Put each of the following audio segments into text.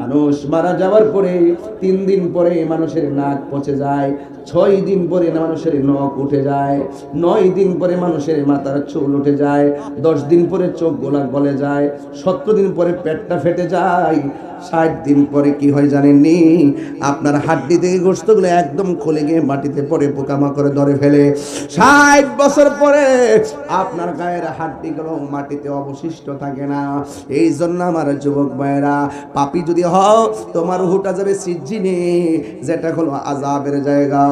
মানুষ মারা যাওয়ার পরে 3 দিন পরে মানুষের নাক পচে যায়, 6 দিন পরে মানুষের নখ উঠে যায়, 9 দিন পরে মানুষের মাথার চুল উঠে যায়, 10 দিন পরে চোখ গোলা গলে যায়, 17 দিন পরে পেটটা ফেটে যায়, 60 দিন পরে কি হয় জানেননি? আপনার হাড্ডি থেকে গোশতগুলো একদম খুলে গিয়ে মাটিতে পড়ে পোকামাকড়ে ধরে ফেলে। 60 বছর পরে আপনার গায়ের হাড্ডিগুলো মাটিতে অবশিষ্ট থাকে না। এই জন্য আমার যুবক ভাইরা, পাপী যদি হও তোমার রূহটা যাবে সিজ্জিনে, যেটা হলো আযাবের জায়গা।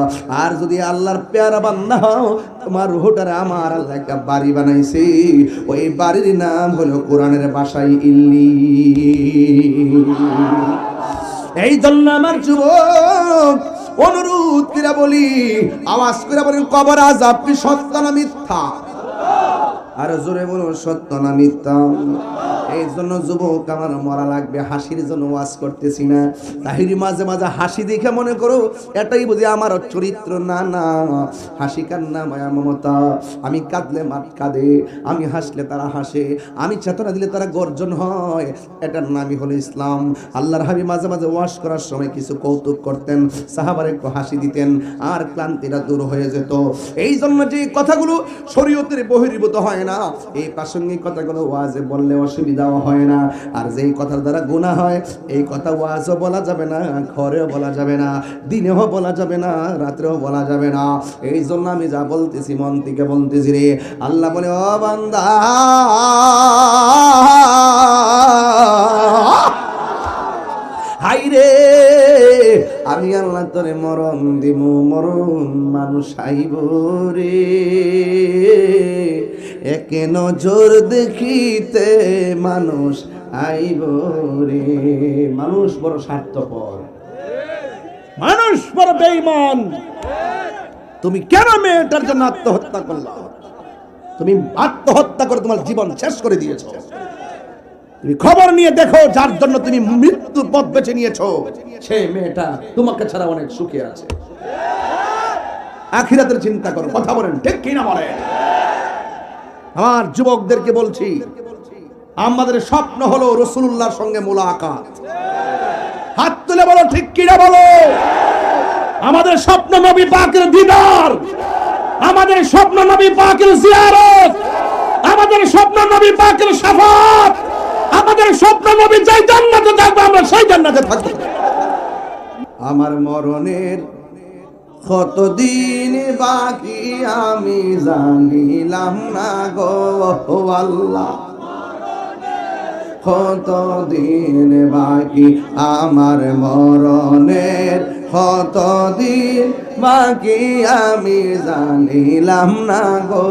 আর যদি আল্লাহর পেয়ারা বান্দা হও, তোমার রূহটারে আমার আল্লাহ একটা বাড়ি বানাইছে, ওই বাড়ির নাম হলো কোরআনের ভাষায় ইল্লিয়িন। এই জন্য আমার যুবক অনুরোধ করে বলি, আওয়াজ করে বলেন, কবর আযাব কি সত্য না মিথ্যা? আর জোরে বলুন, সত্য না মিথ্যা? এই জন্য যুবক আমার মরা লাগবে, হাসির জন্য ওয়াজ করতেছি না। তাহিরি মাঝে মাঝে হাসি দেখে মনে করো এটাই বুঝি আমার চরিত্র। না না, হাসি কান্না মায়া মমতা। আমি কাঁদলে মাঠ কাঁদে, আমি হাসলে তারা হাসে, আমি চেতনা দিলে তারা গর্জন হয়, এটার নামই হলো ইসলাম। আল্লাহর হাবিব মাঝে মাঝে ওয়াজ করার সময় কিছু কৌতুক করতেন, সাহাবার একটু হাসি দিতেন, আর ক্লান্তিটা দূর হয়ে যেত। এই জন্য যে কথাগুলো শরীয়তের বহির্ভূত হয় না, এই প্রাসঙ্গিক কথাগুলো ওয়াজে বললে অসুবিধাও হয় না। আর যেই কথার দ্বারা গুনাহ হয়, এই কথা ওয়াজও বলা যাবে না, ঘরেও বলা যাবে না, দিনেও বলা যাবে না, রাত্রেও বলা যাবে না। এই জন্য আমি যা বলতেছি মন থেকে বলতেছি রে। আল্লাহ বলে, ও বান্দা, হাই রে, আমি আল্লাহ তোরে মরণ দিমু, মরণ মানুষ আইব রে, একে নজর দেখিতে মানুষ আইব রে। মানুষ বড় স্বার্থপর, মানুষ বড় বেঈমান। তুমি কেন মেয়েটার জন্য আত্মহত্যা করলা? তুমি আত্মহত্যা করে তোমার জীবন শেষ করে দিয়েছো। তুমি খবর নিয়ে দেখো, যার জন্য তুমি মৃত্যুর পথ বেছে নিয়েছো, সে মেয়েটা তোমাকে ছাড়া অনেক সুখে আছে। আখিরাতের চিন্তা করো। কথা বলেন ঠিক কি না বলেন? আমার যুবকদেরকে বলছি, আমাদের স্বপ্ন হলো রাসূলুল্লাহর সঙ্গে মুলাকাত। হাত তুলে বলো ঠিক কি না বলো? আমাদের স্বপ্ন নবী পাকের দিদার, আমাদের স্বপ্ন নবী পাকের জিয়ারত, আমাদের স্বপ্ন নবী পাকের শাফাত, আমাদের স্বপ্ন নবী যেই জান্নাতে থাকবে আমরা সেই জান্নাতে থাকব। আমার মরণের কতদিন বাকি আমি জানিলাম না গো আল্লাহ, কতদিন বাকি আমার মরণের, কতদিন বাকি আমি জানিলাম না গো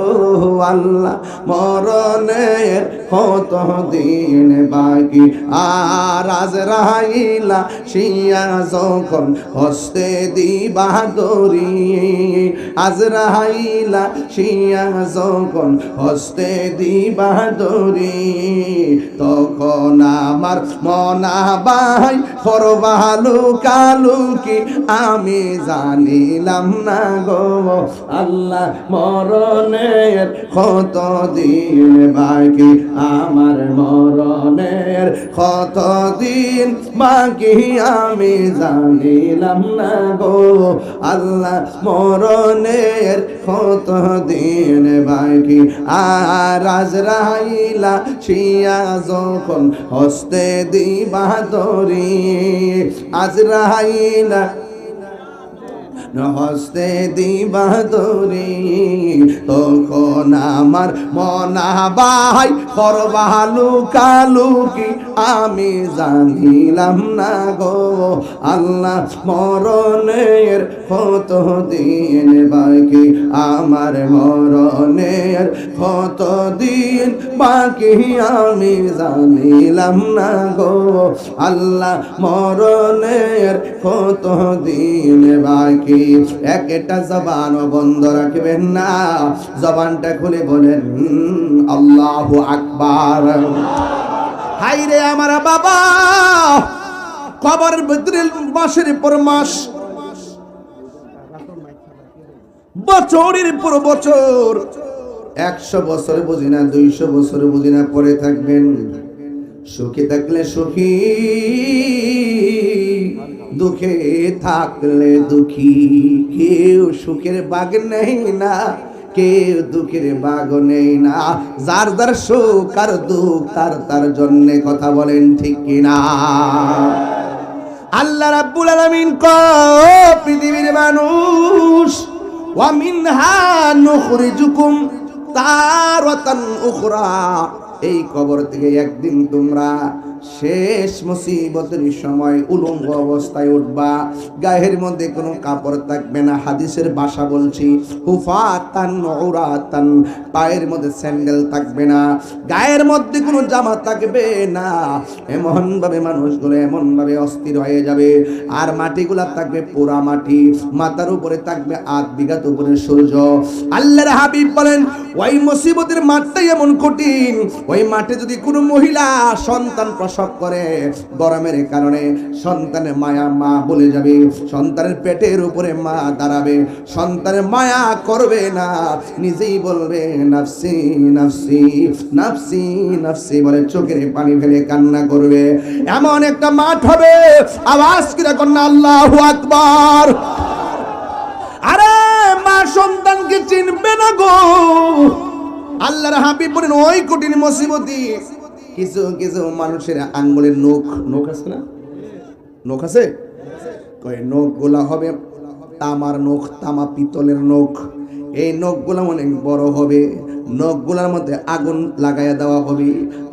আল্লাহ, মরণের কতদিন বাকি। আর আজরাইলা শিয়া যখন হস্তে দিবা দড়ি, আজরাইলা শিয়া যখন হস্তে দিবা দড়ি, তখন আমার মনা বাই করবালু কালুকি আমি জানিলাম না গো আল্লাহ, মরণের কতদিন বাকি আমার মরণের কতদিন বাকি আমি জানিলাম না গো আল্লাহ, মরণের কতদিন বাকি। আর আজরাইলা শিয়া যখন হস্তে দিবা দড়ি, আজরাইলা হস্তে দিবা দড়ি, তখন আমার মনা বাই করবালু কালুকি আমি জানিলাম না গো আল্লাহ, মরণের কতদিন বাকি আমার মরণের কতদিন বাকি আমি জানিলাম না গো আল্লাহ, মরণের কতদিন বাকি। একটা জবান বন্ধ রাখবেন না, জবানটা খুলে বলেন আল্লাহু আকবার। হাই রে আমার বাবা, কবরের ভিতরে মাসের পর মাস, বছরের পর বছর, 100 বছর বুঝি না, 200 বছর বুঝি না, পরে থাকবেন। সুখী থাকলে সুখী, দুঃখে থাকলে দুঃখী, কেউ সুখের বাগ নেই না, কেউ দুঃখের বাগ নেই না, যার যার সুখ আর দুঃখ তার তার জন্যে, কথা বলেন ঠিক কিনা? আল্লাহ রাব্বুল আলামিন কয় পৃথিবীর মানুষ, ওয়া মিনহা নুখরিজুকুম তারাতান উখরা, এই কবর থেকে একদিন তোমরা শেষ মুসিবতের সময় উলঙ্গ অবস্থায় উঠবা, গায়ের মধ্যে কোনো কাপড় থাকবে না, হাদিসের ভাষা বলছি, হুফাতান উরাতান, পায়ের মধ্যে স্যান্ডেল থাকবে না, গায়ের মধ্যে কোনো জামা থাকবে না, এমন ভাবে মানুষগুলো এমন ভাবে অস্থির হয়ে যাবে, আর মাটিগুলা থাকবে পোড়া মাটি, মাথার উপরে থাকবে 8 বিঘা উপরে সূর্য। আল্লাহর হাবিব বলেন ওই মুসিবতের মাঠটাই এমন কঠিন, ওই মাঠে যদি কোনো মহিলা সন্তান প্রসব করে, গরমের কারণে সন্তানের মায়া মা বলে যাবে, সন্তানের পেটের উপরে মা দাঁড়াবে, সন্তানের মায়া করবে না, নিজেই বলবে নাফসি নাফসি নাফসি নাফসি বলে চোখের পানি ফেলে কান্না করবে। এমন একটা মাঠ হবে, আওয়াজ করে কন্যা আল্লাহু আকবার। আরে মা সন্তানকে চিনবে না গো। আল্লাহর হাবিব বলেন ওই কঠিন মুসিবতি কিছু কিছু মানুষের আঙ্গুলের নখ আছে না, নখ আছে, কয় নখ গুলা হবে তামার নখ, তামা পিতলের নখ, এই নখগুলো অনেক বড় হবে, নখগুলোর মধ্যে আগুন লাগাইয়া দেওয়া হবে,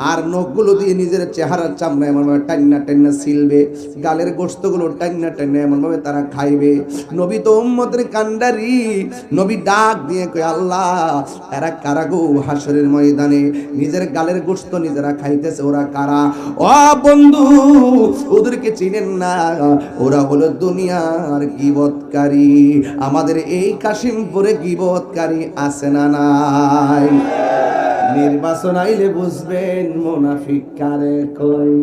আর নখগুলো দিয়ে নিজের চেহারার চামড়া এমনভাবে টান্না টান্না ছিলবে, গালের গোশতগুলো টান্না টান্না এমনভাবে তারা খাইবে। নবী তো উম্মতের কান্ডারি, নবী ডাক দিয়ে কয় আল্লাহ এরা কারা গো হাসরের ময়দানে নিজের গালের গোশত নিজেরা খাইতেছে, ওরা কারা? ও বন্ধু ওদেরকে চিনেন না, ওরা হলো দুনিয়ার গীবতকারী। আমাদের এই কাশিমপুরে গীবতকারী আছে না নাই? নির্বাচন আইলে বুঝবেন মুনাফিক কারে কই।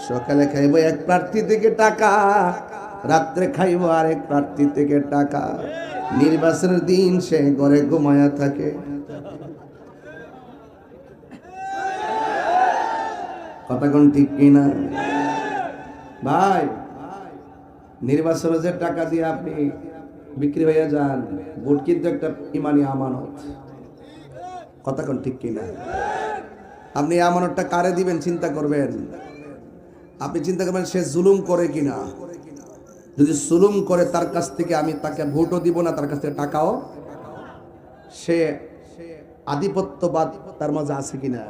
সকালে খাইব এক প্রার্থী থেকে টাকা, রাত্রে খাইব আরেক প্রার্থী থেকে টাকা, নির্বাচনের দিন সে ঘরে ঘুমায়া থাকে। কথা কোন ঠিক কিনা ভাই? নির্বাচনে যে টাকা দিয়ে আপনি বিক্রি হয়ে যান, ভোট কিন্তু একটা ইমানি আমানত। কথা কোন ঠিক কিনা? আপনি আমানতটা কারে দিবেন চিন্তা করবেন। আপনি চিন্তা করবেন সে জুলুম করে কিনা। যদি জুলুম করে তার কাছ থেকে আমি তাকে ভোটও দিব না, তার কাছ থেকে টাকাও। সে আধিপত্যবাদ তার মাঝে আছে কিনা,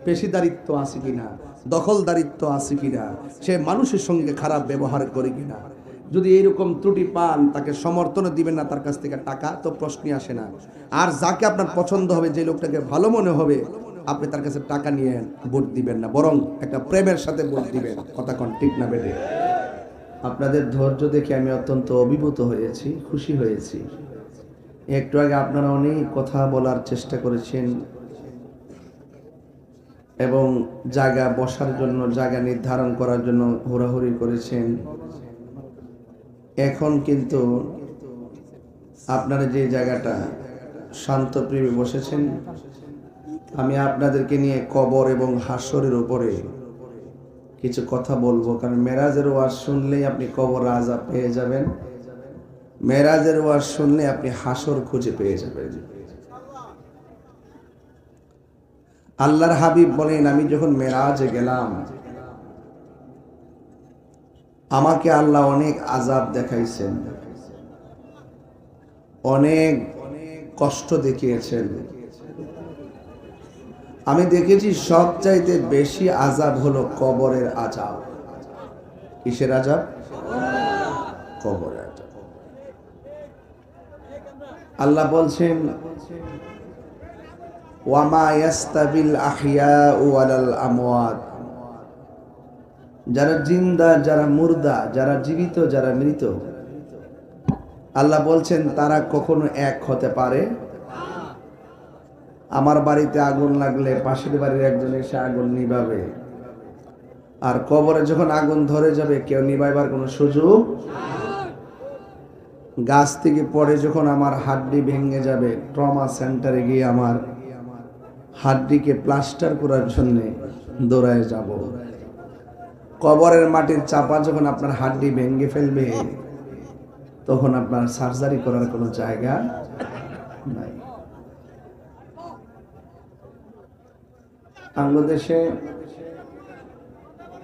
পেশিদারিত্ব আছে কিনা, দখলদারিত্ব আছে কিনা, সে মানুষের সঙ্গে খারাপ ব্যবহার করে কিনা। যদি এইরকম ত্রুটি পান তাকে সমর্থন দিবেন না, তার কাছ থেকে টাকা তো প্রশ্নই আসে না। আর যাকে আপনার পছন্দ হবে, যে লোকটাকে ভালো মনে হবে, আপনি তার কাছে টাকা নিয়ে ভোট দিবেন না, বরং একটা প্রেমের সাথে ভোট দিবেন। কথা কোন ঠিক না বেটে? আপনাদের ধৈর্য দেখে আমি অত্যন্ত অভিভূত হয়েছি, খুশি হয়েছি। একটু আগে আপনারা অনেক কথা বলার চেষ্টা করেছেন এবং জায়গা বসার জন্য, জায়গা নির্ধারণ করার জন্য হুড়াহুড়ি করেছেন। এখন কিন্তু আপনারা যে জায়গাটা শান্তপ্রিয় বসেছেন, আমি আপনাদেরকে নিয়ে কবর এবং হাসরের উপরে কিছু কথা বলবো। কারণ মেরাজের ওয়াজ শুনলেই আপনি কবর আযাব পেয়ে যাবেন, মেরাজের ওয়াজ শুনলে আপনি হাসর খুঁজে পেয়ে যাবেন। আল্লাহর হাবিব বলেন আমি যখন মেরাজে গেলাম, আমাকে আল্লাহ অনেক আযাব দেখাইছেন, অনেক কষ্ট দেখিয়েছেন। আমি দেখেছি সবচাইতে বেশি আযাব হলো কবরের আযাব। কিসের আযাব? কবরের আযাব। আল্লাহ বলছেন ওয়ামা ইয়াস্তাবিল আহইয়াউ ওয়ালাল আমওয়াত, যারা জিন্দা, যারা মুর্দা, যারা জীবিত, যারা মৃত, আল্লাহ বলছেন তারা কখনো এক হতে পারে। আমার বাড়িতে আগুন লাগলে পাশের বাড়ির একজন এসে আগুন নিভাবে, আর কবরে যখন আগুন ধরে যাবে কেউ নিভাইবার কোনো সুযোগ। গাছ থেকে পড়ে যখন আমার হাড্ডি ভেঙে যাবে, ট্রমা সেন্টারে গিয়ে আমার হাড্ডিকে প্লাস্টার করার জন্য দৌড়ায় যাব। কবরের মাটির চাপা যখন আপনার হাড্ডি ভেঙে ফেলবে, তখন আপনার সার্জারি করার কোনো জায়গা নাই। বাংলাদেশে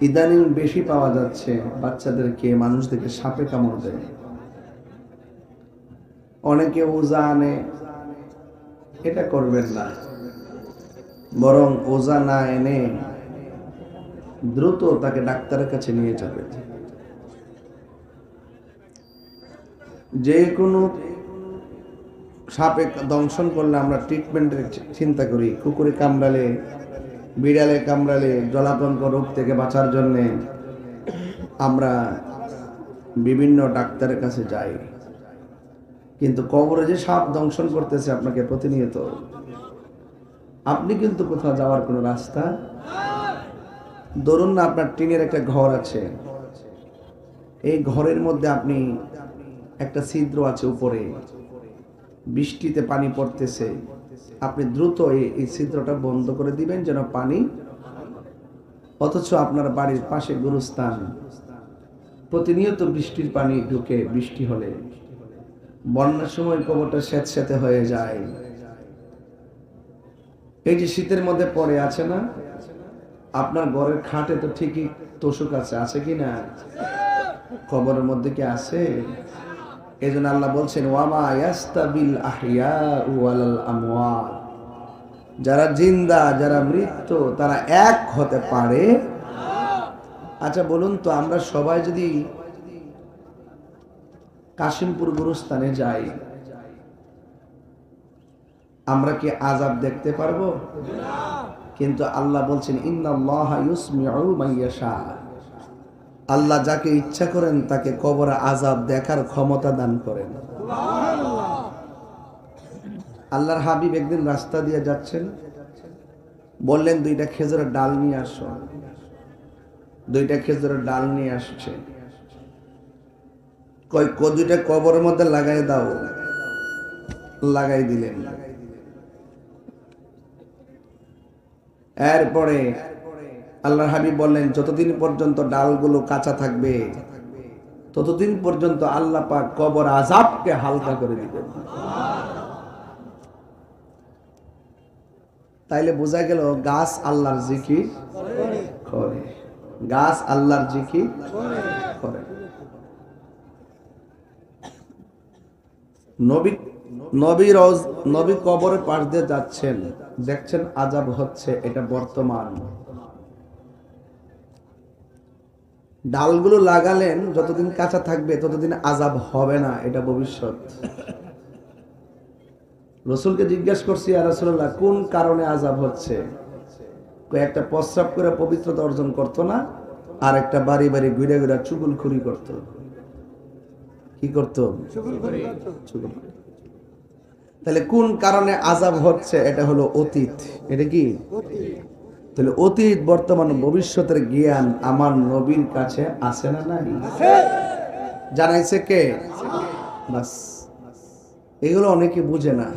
ইদানিং বেশি পাওয়া যাচ্ছে বাচ্চাদেরকে, মানুষদেরকে সাপে কামড় দেয়। অনেকে ওজা আনে, এটা করবেন না, বরং ওজা না এনে দ্রুত তাকে ডাক্তারের কাছে নিয়ে যাবে। যে কোনো সাপে দংশন করলে আমরা ট্রিটমেন্টের চিন্তা করি। কুকুরে কামড়ালে, বিড়ালে কামড়ালে, জলাতঙ্ক রোগ থেকে বাঁচার জন্য আমরা বিভিন্ন ডাক্তারের কাছে যাই। কিন্তু কবরে যে সাপ দংশন করতেছে আপনাকে প্রতিনিয়ত, আপনি কিন্তু কোথাও যাওয়ার কোনো রাস্তা, ধরুন না আপনার টিনের একটা ঘর আছে, এই ঘরের মধ্যে আপনি একটা ছিদ্র আছে উপরে, বৃষ্টিতে পানি পড়তেছে, আপনি দ্রুত এই ছিদ্রটা বন্ধ করে দিবেন যেন পানি, অথচ আপনার বাড়ির পাশে গুরুস্থান, প্রতিনিয়ত বৃষ্টির পানি ঢুকে, বৃষ্টি হলে বন্যার সময় কবরটা স্যাঁতস্যাঁতে হয়ে যায়। এই যে শীতের মধ্যে পড়ে আছে না, আপনার ঘরের খাটে তো ঠিকই তোষক আছে কি না? কবরের মধ্যে কি আছে? এই জন্য আল্লাহ বলছেন ওয়ামা ইয়াস্তাবিল আহইয়াউ ওয়ালাল আমওয়াত, যারা জিন্দা যারা মৃত্যু তারা এক হতে পারে। আচ্ছা বলুন তো, আমরা সবাই যদি কাশিমপুর গুরুস্থানে যাই, আমরা কি আযাব দেখতে পারবো? কিন্তু আল্লাহ বলছেন ইন্নাল্লাহা ইউসমিউ মান ইয়াশা, আল্লাহ যাকে ইচ্ছা করেন তাকে কবরে আযাব দেখার ক্ষমতা দান করেন। আল্লাহর হাবিব একদিন রাস্তা দিয়ে যাচ্ছেন, বললেন দুইটা খেজুরের ডাল নিয়ে আসো। দুইটা খেজুরের ডাল নিয়ে আসছে, কই দুইটা কবরের মধ্যে লাগাই দাও, লাগাই দিলেন। এরপরে আল্লাহর হাবিব বললেন যতদিন পর্যন্ত ডালগুলো কাঁচা থাকবে ততদিন পর্যন্ত আল্লাহ পাক কবর আযাবকে হালকা করে দিবেন। তাইলে বোঝা গেল গাছ আল্লাহর জিকির করে, গাছ আল্লাহর জিকির করে। নবী কবরের পাশ দিয়ে যাচ্ছেন, দেখছেন আযাব হচ্ছে, এটা বর্তমান। ডালগুলো লাগালেন, যতদিন কাঁচা থাকবে ততদিন আযাব হবে না, এটা ভবিষ্যৎ। রাসূলকে জিজ্ঞাসা করছি, ইয়া রাসূলুল্লাহ কোন কারণে আযাব হচ্ছে? একটা প্রস্রাব করে পবিত্রতা অর্জন করতো না, আর একটা বাড়ি বাড়ি ঘুরে ঘুরে চুগলখড়ি করত। কি করত? চুগলখড়ি। তাহলে কোন কারণে আযাব হচ্ছে? এটা হলো অতীত। এটা কি? তাহলে অতীত, বর্তমান, ভবিষ্যতের জ্ঞান আমার নবীর কাছে আছে না নাই? জানাইছে কে? বাস, এগুলো অনেকে বুঝে না।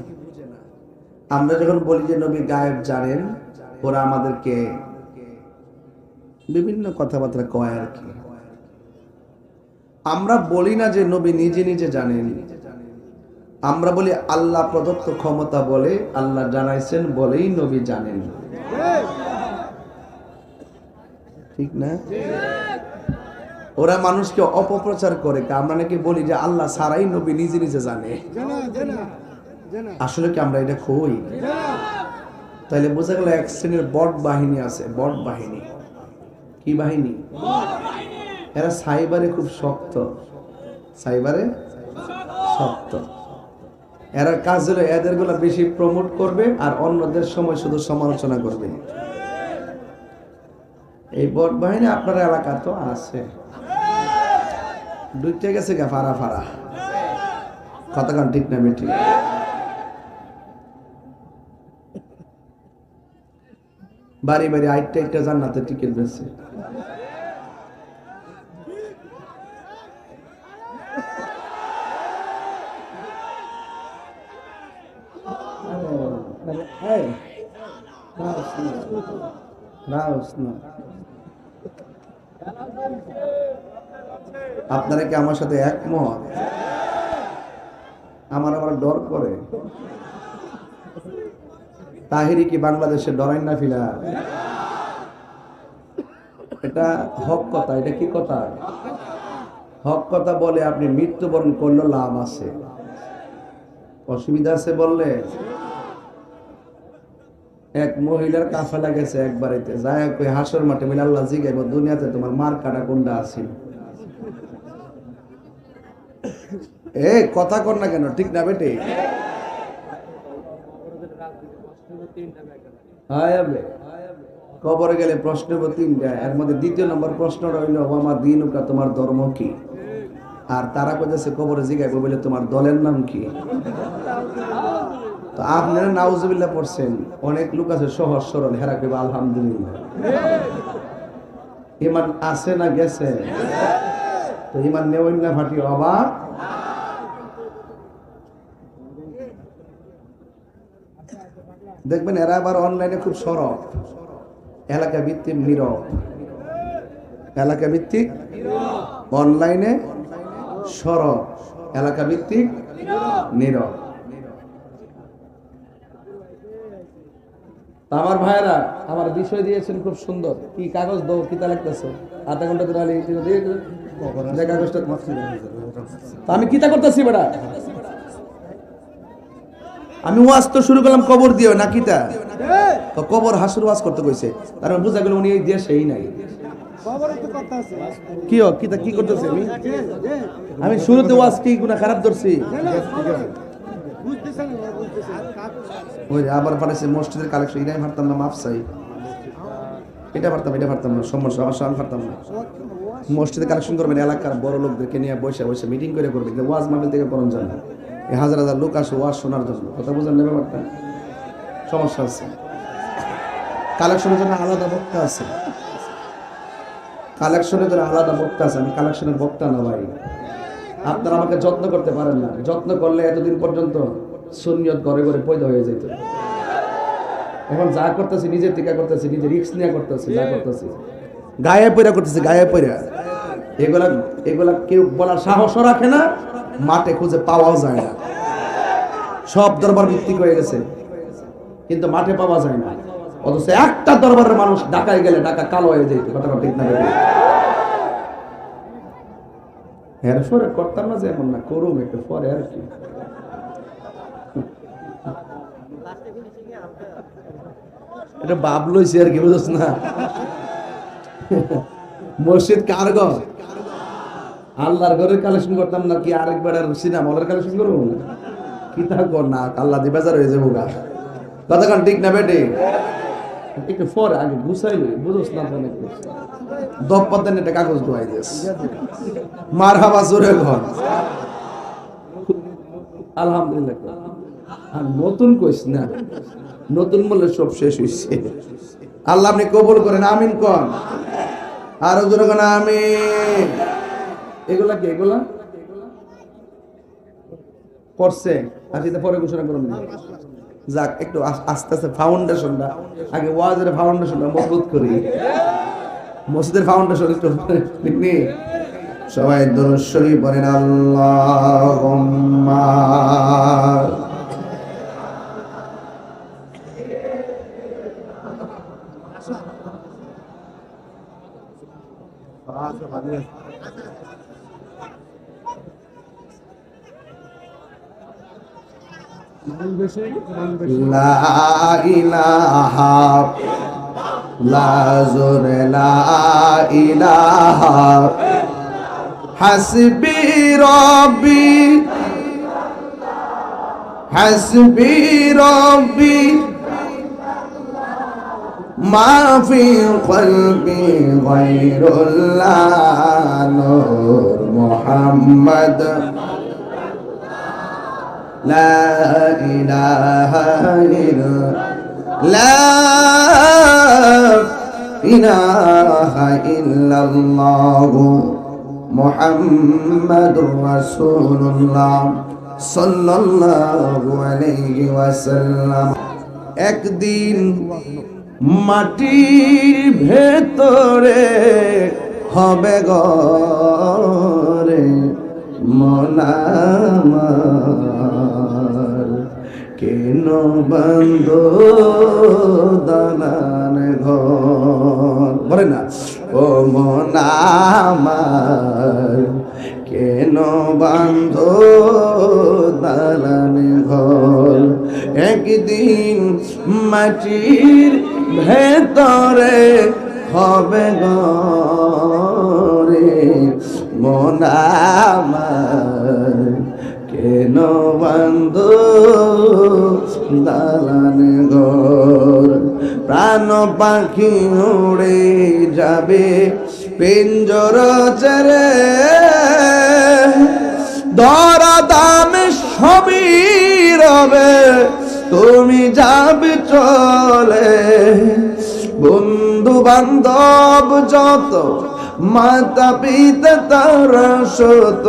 আমরা যখন বলি যে নবী গায়েব জানেন, ওরা আমাদেরকে বিভিন্ন কথাবার্তা কয় আর কি। আমরা বলি না যে নবী নিজে নিজে জানেন, আমরা বলি আল্লাহ প্রদত্ত ক্ষমতা বলে, আল্লাহ জানাইছেন বলেই নবী জানেন। ঠিক না? ওরা মানুষকে অপপ্রচার করে, আমরা নাকি বলি যে আল্লাহ সারাই নবী নিজে নিজে জানে। আসলে কি আমরা এটা কই? তাইলে বোঝা গেল এক শ্রেণীর বট বাহিনী আছে। বট বাহিনী কি বাহিনী? এরা সাইবারে খুব শক্ত, সাইবারে শক্ত। এরা কাজ হলো এদের গুলা বেশি প্রমোট করবে আর অন্যদের সময় শুধু সমালোচনা করবে। এই বট বাহিনী আপনার এলাকা তো আছে, দুইটা গেছে গা ফারা ফারা। কতক্ষণ ঠিক না বেঠিক? বাড়ি বাড়ি আইটা একটা জান্নাতে টিকিট বেছে। আপনারা কি আমার সাথে একমত? আমার আবার ডর করে। তাহিরি কি বাংলাদেশে ডরাই না ফিলা? এটা হক কথা। এটা কি কথা? হক কথা বলে আপনি মৃত্যুবরণ করলেও লাভ আছে, অসুবিধা আছে বললে। এক মহিলার কাফেলা গেছে এক বাড়িতে, যায় কই হাসর মাঠে বলে আল্লাহ জিগাইব দুনিয়াতে তোমার মার কাটা কোনটা আছে। এ কথা কর না কেন, ঠিক না বেটে? কবরে গেলে প্রশ্ন তিনটা, এর মধ্যে দ্বিতীয় নম্বর প্রশ্ন রইল আমার দিনুকা, তোমার ধর্ম কি? আর তারা কইতেছে কবরে জিগাইব বলে তোমার দলের নাম কি? তো আপনারা নাউজুবিল্লাহ পড়ছেন, অনেক লোক আছে সহজ সরল, হেরা কইবা আলহামদুলিল্লাহ। ইমান আছে না গেছে? তো ইমান নেওয়াই না ফাটি অবাক। দেখবেন এরা আবার অনলাইনে খুব সরব, এলাকা ভিত্তিক নীরব, এলাকা ভিত্তিক অনলাইনে সরব, এলাকা ভিত্তিক নীরব। আমার ভাইরা আমার বিষয় দিয়েছেন খুব সুন্দর। কি কাগজ দাও, কিতা লাগতেছে? আধা ঘন্টা ধরে কাগজটা আমি কিতা করতেছি বেটা? আমি ওয়াজ তো শুরু করলাম কবর দিও না কিতা, তো কবর হাসুর ওয়াজ করতে কইছে, তার মানে বুঝা গেল উনি এই দেশেই নাই। কি কিতা কি করতেছে? আমি শুরুতে ওয়াজ কি গুনাহ খারাপ ধরছি? ওই আবার পাঠাইছে মসজিদের কালেকশন, এটাই পারতাম না, মাফ চাই। এটা পারতাম না, সমস্যা আমি পারতাম না। মসজিদে কালেকশন করবেন, এলাকার বড় লোকদেরকে নিয়ে বসে বসে মিটিং করে করবেন, ওয়াজ মাহফিল থেকে করুন যায় না। এই হাজার হাজার লোক আসে ওয়াজ শোনার জন্য, কথা বুঝেন না ব্যাপারটা? সমস্যা আছে। কালেকশনের জন্য আলাদা বক্তা আছে, কালেকশনের জন্য আলাদা বক্তা আছে। আমি কালেকশনের বক্তা না ভাই। আপনারা আমাকে যত্ন করতে পারেন না, যত্ন করলে এতদিন পর্যন্ত সুন্নিয়ত ঘরে ঘরে পয়দা হয়ে যেত। এখন যা করতেছি নিজের টিকা করতেছি, নিজের রিস্ক নিয়ে করতেছি, যা করতেছি গায়ে পয়রা করতেছি, গায়ে পয়রা। এগুলা কেউ বলার সাহসও রাখে না, মাঠে খুঁজে পাওয়াও যায় না। সব দরবার ভিত্তিক হয়ে গেছে, কিন্তু মাঠে পাওয়া যায় না। অথচ একটা দরবারের মানুষ ঢাকায় গেলে ঢাকা কালো হয়ে যেত, কথাটা ঠিক না? এরপরে করতাম না যে এমন না, করুম একটু পরে আর কি। এটা বাপ লইছে আর কি, বুঝছ না? মসজিদ কার ঘর? আল্লাহর ঘরের কালেকশন করতাম না কি আরেকবার সিনেমা হলের কালেকশন করবো? কি থাকবো না, আল্লাহ দিয়ে বেজার হয়ে যাবো গা। কতক্ষণ ঠিক না বেটে? একটু পরে আগে গুছাইলি, বুঝছ না? দপ্পাতেন একটা কাগজ দোয়াই দিস, মার হাবা জোরে ঘর আলহামদুলিল্লাহ। আর নতুন কইস না, নতুন বললে সব শেষ হইছে। আল্লাহ আপনি কবুল করেন, আমিন কোন। আরো জোরে কোন আমিন। এগুলা কি? এগুলা করছে আজকে পরে ঘোষণা করুন। যাক, একটু আস্তে আস্তে ফাউন্ডেশনটা আগে, ওয়াজের ফাউন্ডেশনটা মজবুত করি, মসজিদের ফাউন্ডেশন একটু ঠিক নেই। সবাই দুরূদ শরীফ পড়েন, আল্লাহুম্মা লা ইলাহা লা জোরে লা ইলাহা হাসবি রব্বি হাসবি রব্বি মা ফি কলবি গায়রুল্লাহ নূর মুহাম্মদ লা ইলাহা ইল্লাল্লাহ মুহাম্মাদুর রাসূলুল্লাহ সাল্লাল্লাহু আলাইহি ওয়াসাল্লাম। একদিন মাটির ভেতরে হবে গরে মন আমার কেন বন্ধ দালান ঘর বলে না ও মন আমার কেন বন্ধ দালান ঘর একদিন মাটির ভেতরে হবে গরে মন আমার কেন বন্ধ দালান ঘর প্রাণ পাখি উড়ে যাবে পিঞ্জর ছেড়ে ধরা দামে সবই রবে তুমি যাবে চলে বন্ধু বান্ধব যত মাতা পিতা তারা শত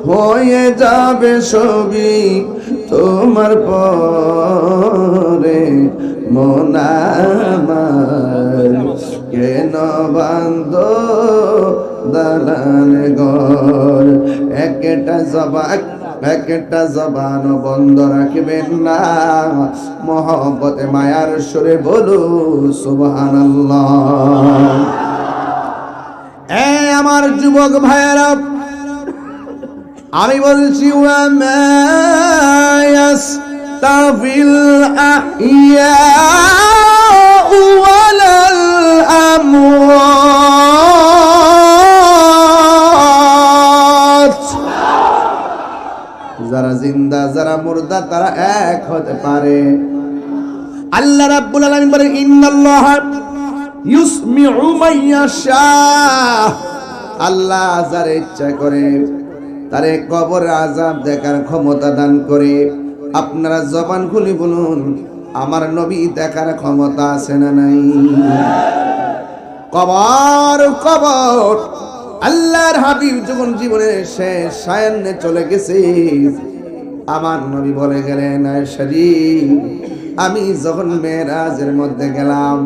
হয়ে যাবে সবই তোমার পরে মন আমার কেন বান্ধ দালান ঘর একটা জবান বন্ধ রাখবেন না মহব্বতে মায়ার সুরে বলু সুবহানাল্লাহ। আমার যুবক ভাইয়েরা আমি বলছি ওয়ামায়াস্তাফিল আহিয়া ওয়ালাল আমওয়াত যারা জিন্দা যারা মুর্দা তারা এক হতে পারে। আল্লাহ রাব্বুল আলামিন বলেন ইন্নাল্লাহা ইউসমিউ মান ইয়াশা আল্লাহ যারে ইচ্ছা করে তারে কবর আযাব দেখার ক্ষমতা দান করে। আপনারা জবান খুলে বলুন আমার নবী দেখার ক্ষমতা আছে না নাই? কবর কবর আল্লাহর হাবিব যখন জীবনের শেষ সায়ান্নে চলে গেছে আমার নবী বলে গেলেন আয়েশা জি আমি যখন মেরাজের মধ্যে গেলাম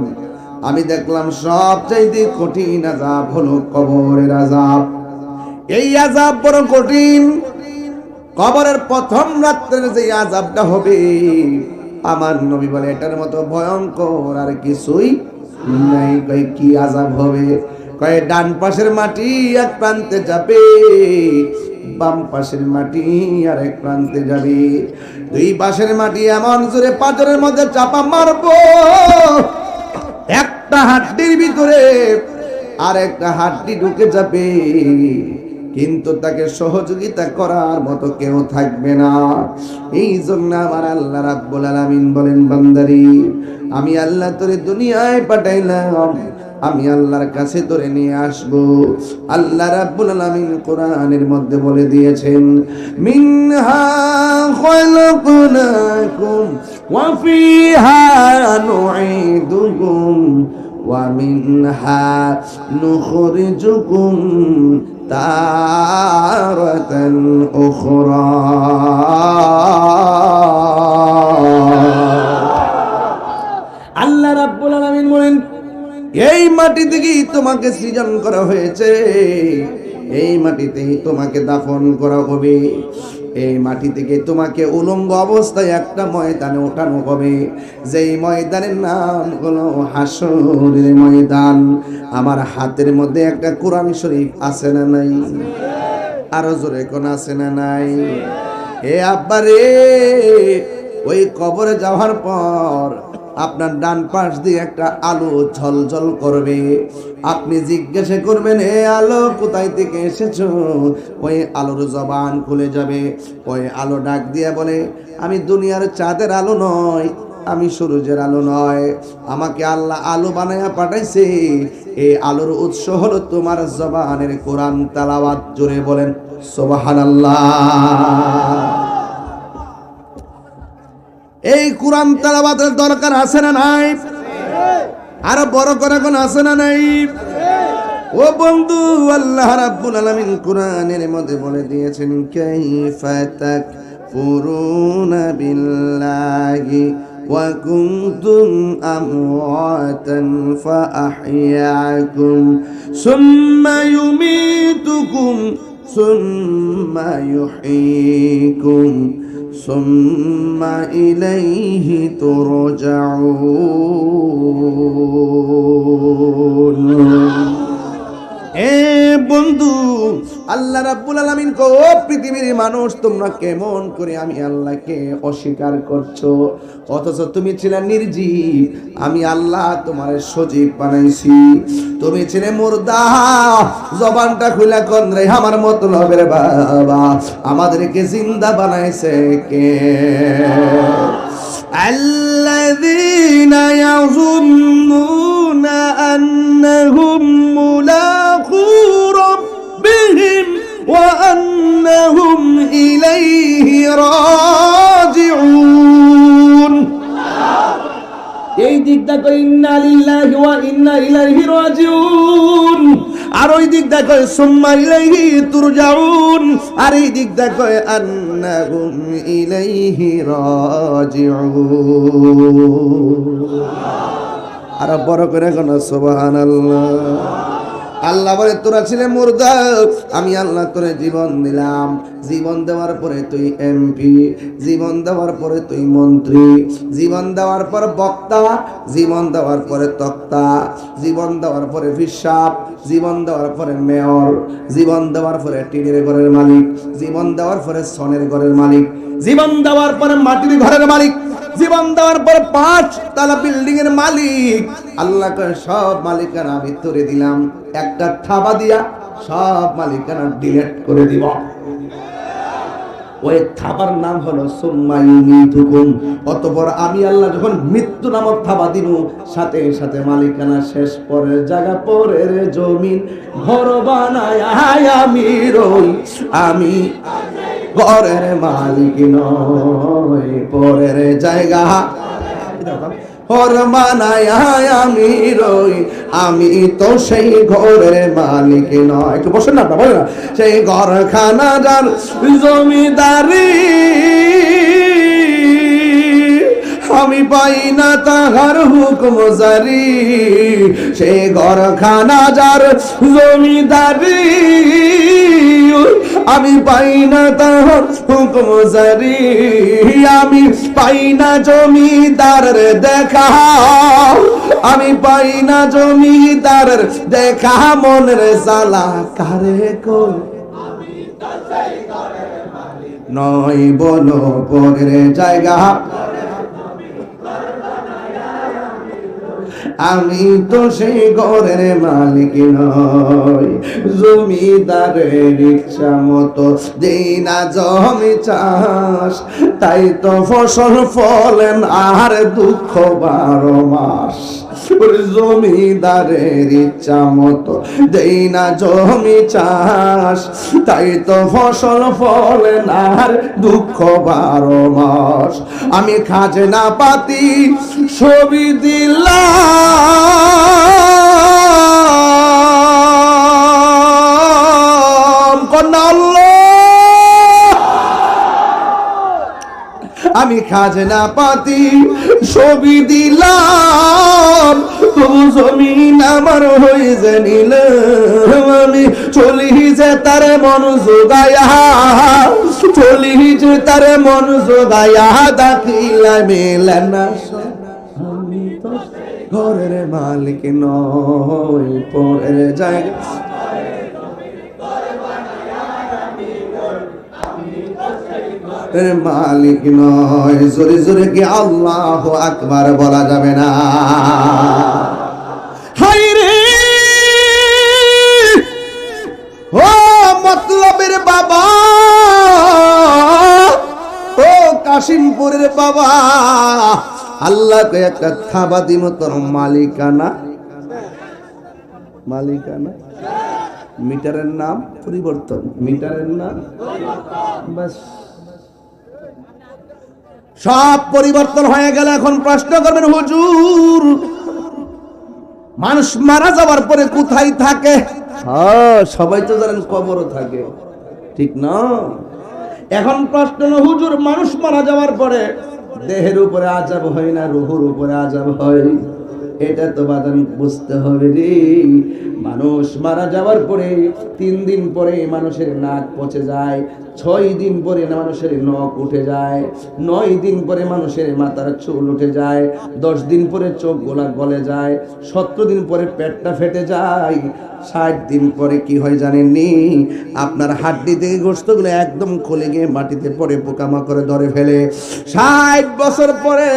আমি দেখলাম সবচাইতে কঠিন আযাব হলো কবরের আযাব। এই আযাব বড় কঠিন। কবরের প্রথম রাত্রে যে আযাবটা হবে আমার নবী বলে এটার মতো ভয়ঙ্কর আর কিছুই নাই। কই কি আযাব হবে? কয় ডান পাশের মাটি এক প্রান্তে যাবে বাম পাশের মাটি আর এক প্রান্তে যাবে। দুই পাশের মাটি এমন জোরে পাথরের মধ্যে চাপা মারবো একটা হাড্ডির ভিতরে আর একটা হাড্ডি ঢুকে যাবে কিন্তু তাকে সহযোগিতা করার মতো কেউ থাকবে না। এই জন্য আমার আল্লাহ রাব্বুল আলামিন বলেন বান্দারি আমি আল্লাহ তোরে দুনিয়ায় পাঠাইলাম আমি আল্লাহর কাছে তোরে নিয়ে আসবো। আল্লাহ রাব্বুল আলামিন কোরআনের মধ্যে বলে দিয়েছেন মিনহা খালাকনাকুম ওয়া ফিহা নুঈদুকুম ওয়া মিনহা নুখরিজুকুম তারাতান উখরা। আল্লাহ রাব্বুল আলামিন বলেন এই মাটি থেকেই তোমাকে সৃজন করা হয়েছে এই মাটিতেই তোমাকে দাফন করা হবে এই মাটি থেকে তোমাকে উলঙ্গ অবস্থায় একটা ময়দানে ওঠানো হবে যেই ময়দানের নাম হলো হাসরের ময়দান। আমার হাতের মধ্যে একটা কোরআন শরীফ আছে না নাই? আরো জোরে কোন আছে না নাই? এ আব্বা রে ওই কবরে যাওয়ার পর আপনার ডান পাশ দিয়ে একটা আলো ঝলঝল করবে। আপনি জিজ্ঞাসা করবেন এ আলো কোথায় থেকে এসেছো? ওই আলোর জবান খুলে যাবে। ওই আলো ডাক দিয়ে বলে আমি দুনিয়ার চাঁদের আলো নয় আমি সূর্যের আলো নয় আমাকে আল্লাহ আলো বানায়া পাঠাইছে। এই আলোর উৎস হলো তোমার জবানের কোরআন তেলাওয়াত। জোরে বলেন সুবহানাল্লাহ। এই কোরআন তেলাওয়াতের দরকার আছে না নাই? আরো বড় করে কোন আছে না নাই? ও বন্ধু আল্লাহ রাব্বুল আলামিন কোরআনের মধ্যে বলে দিয়েছেন কাইফা তাকফুরুনা বিল্লাহি وكنتم أمواتا فأحياكم ثم يميتكم ثم يحييكم ثم إليه ترجعون বন্ধু আল্লাহ রাব্বুল আলামিন কো পৃথিবীর মানুষ তোমরা কেমন করে আমি আল্লাহকে অস্বীকার করছো অথচ তুমি ছিলে নির্জীব আমি আল্লাহ তোমারে সজীব বানাইছি তুমি ছিলে মুর্দা জবানটা খুলে কোন রে আমার মতলবের বাবা আমাদেরকে জিন্দা বানাইছে কে الذين يظنون أنهم ملاقو ربهم وأنهم إليه راجعون এই দিক দেখো ইন্না লিল্লাহি ওয়া ইন্না ইলাইহি রাজিউন আর ওই দিক দেখো সুম্মা ইলাইহি তুরজাউন আর এই দিক দেখো আন্নাহুম ইলাইহি রাজিউন আর বড় করে কোন সুবহানাল্লাহ আল্লাহ বলে তোরা ছিলে মুর্দা আমি আল্লাহ তোরে জীবন দিলাম জীবন দেওয়ার পরে তুই এমপি জীবন দেওয়ার পরে তুই মন্ত্রী জীবন দেওয়ার পর বক্তা জীবন দেওয়ার পরে তক্তা জীবন দেওয়ার পরে ফিসাব জীবন দেওয়ার পরে মেয়র জীবন দেওয়ার পরে টিনের ঘরের মালিক জীবন দেওয়ার পরে সনের ঘরের মালিক জীবন দেওয়ার পরে মাটির ঘরের মালিক জীবন দেওয়ার পর 5 তলা বিল্ডিং এর মালিক আল্লাহকে সব মালিকানা আমি তোরে দিলাম একটা থাবা দিয়া সব মালিকানা ডিলিট করে দিব ওই থাবার নাম হলো সুম্মা ইউমিতুকুম অতঃপর আমি আল্লাহ যখন মৃত্যু নামক থাবা দিব সাথে সাথে মালিকানা শেষ পরের জায়গা পরের জমিন ঘর বানায় আমি রই আমি ঘরের মালিক নয় পরের জায়গা ঘর বানায় আমি রই আমি তো সেই ঘরের মালিক নয় একটু বসেন না বলেন না সেই ঘরখানা যার জমিদারি আমি পাই না তাহার হুকুম জারি সেই ঘরখানা যার জমিদারি আমি পাই না তাহার হুকুম জারি আমি পাই না জমিদারের দেখা আমি পাই না জমিদারের দেখা মনের জ্বালা কারে কই নয় বলো পরের জায়গা আমি তো সেই ঘরের মালিক নই জমিদারের ইচ্ছা মতো দেই না জমি চাষ তাই তো ফসল ফলেন আর দুঃখ 12 মাস জমিদারের ইচ্ছা মতো দেই না জমি চাষ তাই তো ফসল ফলেন আর দুঃখ 12 মাস আমি খাজনা পাতি ছবি দিলাম কন্যা আল্লাহ আমি খাজনা পাতি ছবি দিলাম তবু জমিন আমার হয়ে জানিল আমি চলি যে তার মন জোগায়া চলি যে তার মন জোগায়া দাখিলা মেলে না আমি তো ঘরের মালিক নই পরের জায়গা মালিক নয় জোরে জোরে কি আল্লাহু আকবার বলা যাবে না হাই রে ও মতলবের বাবা ও কাশিমপুরের বাবা আল্লাহকে একটা থাবা দিম তোর মালিকানা মালিকানা মিটারের নাম পরিবর্তন মিটারের নাম বাস সব পরিবর্তন হয়ে গেল এখন প্রশ্ন করবেন হুজুর মানুষ মারা যাওয়ার পরে কোথায় থাকে সবাই তো জানেন কবরও থাকে ঠিক না এখন প্রশ্ন হলো হুজুর মানুষ মারা যাওয়ার পরে দেহের উপরে আযাব হয় না, রূহের উপরে আযাব হয়। এটা তো বাদান বুঝতে হবে রে। মানুষ মারা যাওয়ার পরে 3 দিন পরে মানুষের নাক পচে যায়, 6 দিন পরে মানুষের নখ উঠে যায়, 9 দিন পরে মানুষের মাথার চুল উঠে যায়, 10 দিন পরে চোখ গোলা গলে যায়, 17 দিন পরে পেটটা ফেটে যায়, 60 দিন পরে কি হয় জানেননি? আপনার হাড্ডি থেকে গোশতগুলো একদম খুলে গিয়ে মাটিতে পড়ে পোকামাকড়ে ধরে ফেলে। 60 বছর পরে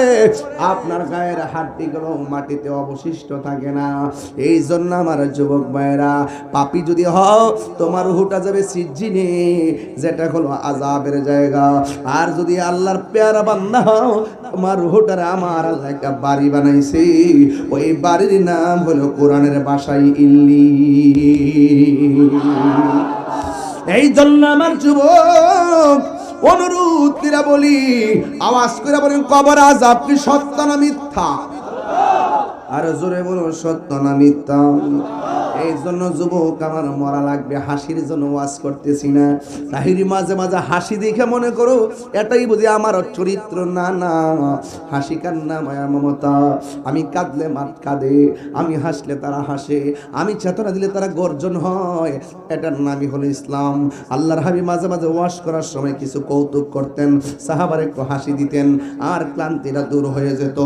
আপনার গায়ের হাড্ডিগুলো মাটিতে অবশিষ্ট থাকে না। এই জন্য আমার যুবক ভাইরা, পাপী যদি হও তোমার রূহটা যাবে সিজ্জিনে, যেটা হলো আযাবের জায়গা। আর যদি আল্লাহর পেয়ারা বান্দা হও, তোমার রূহটারে আমার আল্লাহ একটা বাড়ি বানাইছে, ওই বাড়ির নাম হলো কোরআনের ভাষায় ইল্লিয়িন। এই জন্য আমার যুবক অনুরোধ করে বলি, আওয়াজ করে বলেন, কবর আযাব কি সত্য না মিথ্যা? আর জোরে বলুন, সত্য না মিথ্যা? এই জন্য যুবক আমার মরা লাগবে, হাসির জন্য ওয়াজ করতেছি না। তাহিরি মাঝে মাঝে হাসি দেখে মনে করো এটাই বুঝি আমার চরিত্র। না না, হাসি কান্না মায়া মমতা। আমি কাঁদলে মাত কাঁদে, আমি হাসলে তারা হাসে, আমি চেতনা দিলে তারা গর্জন হয়। এটার নামই হলো ইসলাম। আল্লাহর হাবিব মাঝে মাঝে ওয়াজ করার সময় কিছু কৌতুক করতেন, সাহাবার একটু হাসি দিতেন, আর ক্লান্তিটা দূর হয়ে যেত।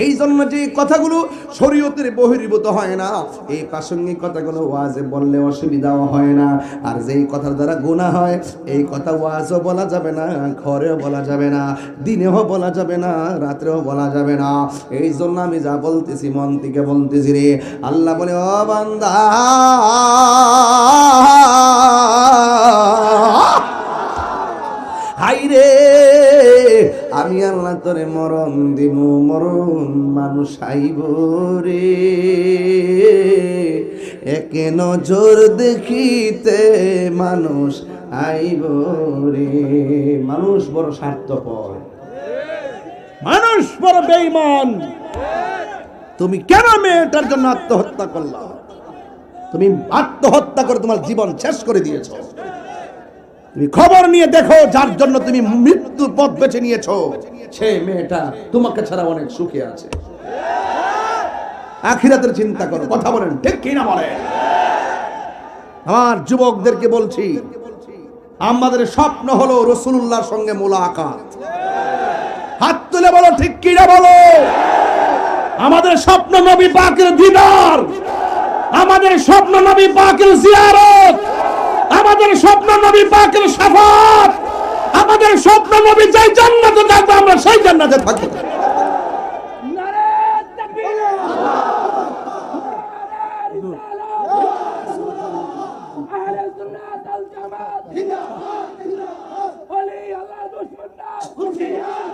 এই জন্য যে কথাগুলো শরীয়তের বহির্ভূত হয় না, এই প্রাসঙ্গিক কথাগুলো ওয়াজে বললে অসুবিধাও হয় না। আর যেই কথার দ্বারা গুনাহ হয়, এই কথা ওয়াজও বলা যাবে না, ঘরেও বলা যাবে না, দিনেও বলা যাবে না, রাত্রেও বলা যাবে না। এই জন্য আমি যা বলতেছি মন থেকে বলতেছি রে। আল্লাহ বলে, ও বান্দা, হাইরে আমি আল্লাহ তোরে মরণ দিমু, মরণ মানুষ আইব রে, একে নজর দেখিতে মানুষ আইব রে। মানুষ বড় স্বার্থপর, মানুষ বড় বেঈমান। তুমি কেন মেয়েটার জন্য আত্মহত্যা করলা? তুমি আত্মহত্যা করে তোমার জীবন শেষ করে দিয়েছো। তুমি খবর নিয়ে দেখো, যার জন্য তুমি মৃত্যুর পথ বেছে নিয়েছো, সেই মেয়েটা তোমাকে ছাড়া অনেক সুখে আছে। আখিরাতের চিন্তা করো। কথা বলেন ঠিক কি না বলেন? আমার যুবকদেরকে বলছি, আমাদের স্বপ্ন হলো রাসূলুল্লাহর সঙ্গে মুলাকাত। হাত তুলে বলো ঠিক কি না বলো? আমাদের স্বপ্ন নবী পাকের দিদার, আমাদের স্বপ্ন নবী পাকের জিয়ারত, আমাদের স্বপ্ন নবী পাকের শাফাত, আমাদের স্বপ্ন নবী যেই জান্নাতে থাকবে আমরা সেই জান্নাতে থাকব। নারে তাকবীর, আহলে সুন্নাত ওয়াল জামাত, জিন্দাবাদ, ওলি আল্লাহ দুশমনরা হুশিয়ার,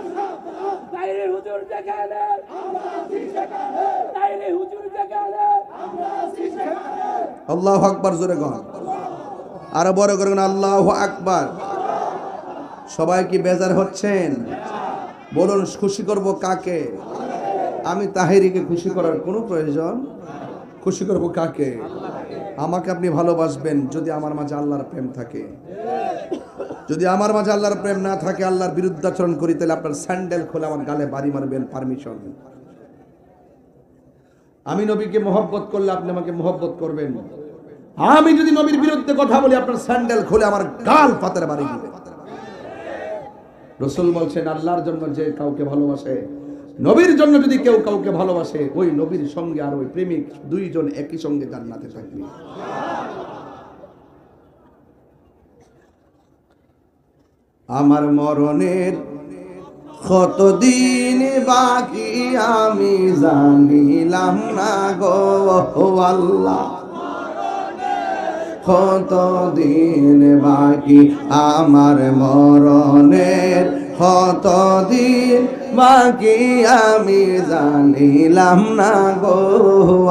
তাইরে হুজুর জাগালে আমরা শিখালে, তাইরে হুজুর জাগালে আমরা শিখালে। আল্লাহু আকবার, জোরে গান আরো বড় করে আল্লাহু আকবার। সবাই কি বেজার হচ্ছেন? বলুন খুশি করব কাকে? আমি তাহেরিকে খুশি করার কোনো প্রয়োজন? খুশি করব কাকে? আমাকে আপনি ভালোবাসবেন যদি আমার মাঝে আল্লাহর প্রেম থাকে। যদি আমার মাঝে আল্লাহর প্রেম না থাকে, আল্লাহর বিরুদ্ধাচরণ করি, তাহলে আপনার স্যান্ডেল খুলে আমার গালে বাড়ি মারবেন, পারমিশন। আমি নবীকে মহব্বত করলে আপনি আমাকে মহব্বত করবেন। আমি যদি নবীর বিরুদ্ধে কথা বলি, আপনার স্যান্ডেল খুলে আমার গাল পাতার বাড়ি দিবে। রাসূল বলছেন, আল্লাহর জন্য যে কাউকে ভালোবাসে, নবীর জন্য যদি কেউ কাউকে ভালোবাসে, ওই নবীর সঙ্গে আর ওই প্রেমিক দুইজন একই সঙ্গে জান্নাতে থাকবে। আমার মরণের কতদিন বাকি আমি জানিলাম না গো আল্লাহ, কতদিন বাকি আমার মরণের, কতদিন বাকি আমি জানিলাম না গো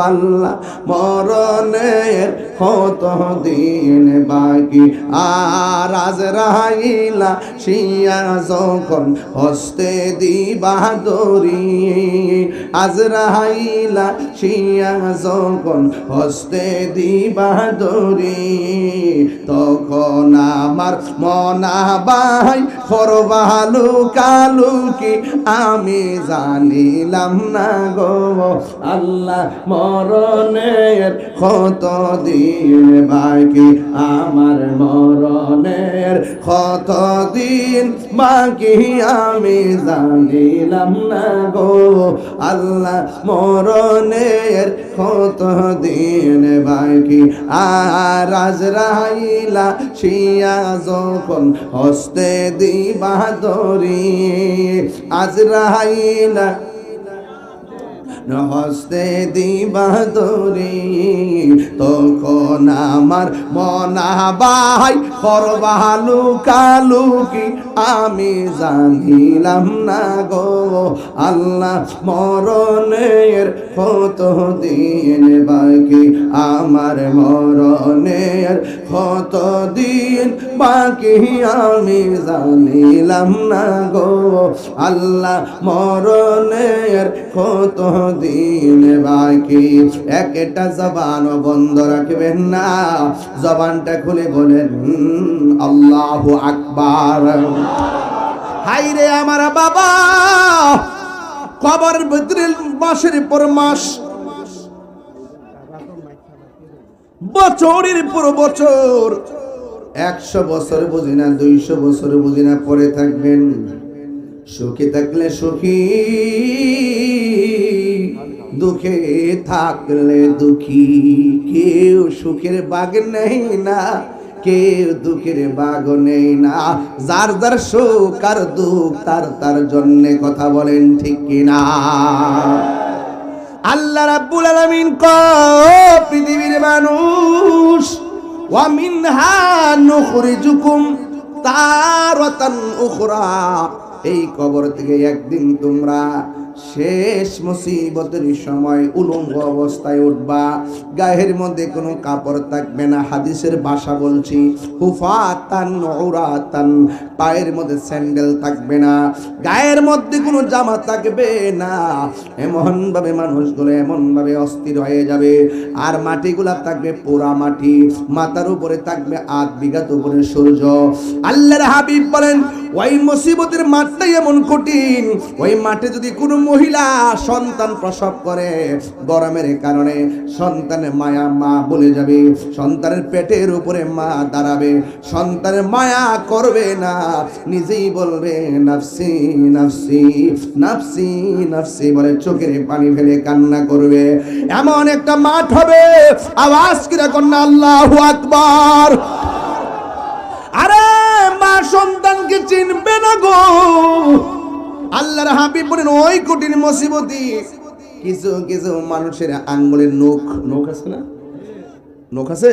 আল্লাহ, মরণের কত দিন বাকি। আর আজরাইল আসিয়া যখন হস্তে দিবা দড়ি, আজরাইল আসিয়া যখন হস্তে দিবা দড়ি, তখন আমার মনাবাই করবা লুকালুকি, আমি জানিলাম না গো আল্লাহ মরণের কত দিন বাকি, আমার মরণের কত দিন বাকি, আমি জানিলাম না গো আল্লাহ মরণের কত দিন বাকি। আর আজরাইল আসিয়া যখন হস্তে দিবা দড়ি, আজরাইল হস্তে দিবা দড়ি, তখন আমার মনাবাই করবা লুকালুকি, আমি জানিলাম না গো আল্লাহ মরণের কত দিন বাকি, আমার মরণের কত দিন বাকি, আমি জানিলাম না গো আল্লাহ মরণের কত দিন বাকি। একটা জবান বন্ধ রাখবেন না, জবানটা খুলে বলেন আল্লাহু আকবার। হাইরে আমার বাবা, কবর ভিতরে মাসের পর মাস, বছরের পর বছর, 100 বছর বুঝি না, 200 বছর বুঝি না, পরে থাকবেন। সুখে থাকলে সুখী, দুঃখে থাকলে দুঃখী, কেউ সুখের বাগ নেই না, কেউ দুঃখের বাগ নেই না, যার যার সুখ আর দুঃখ তার তার জন্য, কথা বলেন ঠিক কিনা? আল্লাহ রাব্বুল আলামিন কয় পৃথিবীর মানুষ, ওয়া মিনহা নুখরিজুকুম তারাতান উখরা, এই কবর থেকে একদিন তোমরা শেষ মুসিবতের সময় উলঙ্গ অবস্থায় উঠবা, গায়ের মধ্যে কোনো কাপড় থাকবে না, হাদিসের ভাষা বলছি, হুফাতান উরাতান, পায়ের মধ্যে স্যান্ডেল থাকবে না, গায়ের মধ্যে কোনো জামা থাকবে না, এমন ভাবে মানুষগুলো এমন ভাবে অস্থির হয়ে যাবে। আর মাটিগুলা থাকবে পোড়া মাটি, মাথার উপরে থাকবে 8 বিঘাত উপরে সূর্য। আল্লাহর হাবিব বলেন ওই মুসিবতের মাঠটাই এমন কঠিন, ওই মাঠে যদি কোনো মহিলা সন্তান প্রসব করে, গরমের কারণে সন্তানের মায়া মা বলে যাবে, সন্তানের পেটের উপরে মা দাঁড়াবে, সন্তানের মায়া করবে না, নিজেই বলবে নাফসি নাফসি নাফসি নাফসি বলে চোখের পানি ফেলে কান্না করবে। এমন একটা মাঠ হবে, আওয়াজ করে কন্যা আল্লাহু আকবার। আরে মা সন্তানকে চিনবে না গো। আল্লাহর হাবিব বলেন ওই কঠিন মুসিবতি, কিছু কিছু মানুষের আঙ্গুলের নখ আছে না, নখ আছে,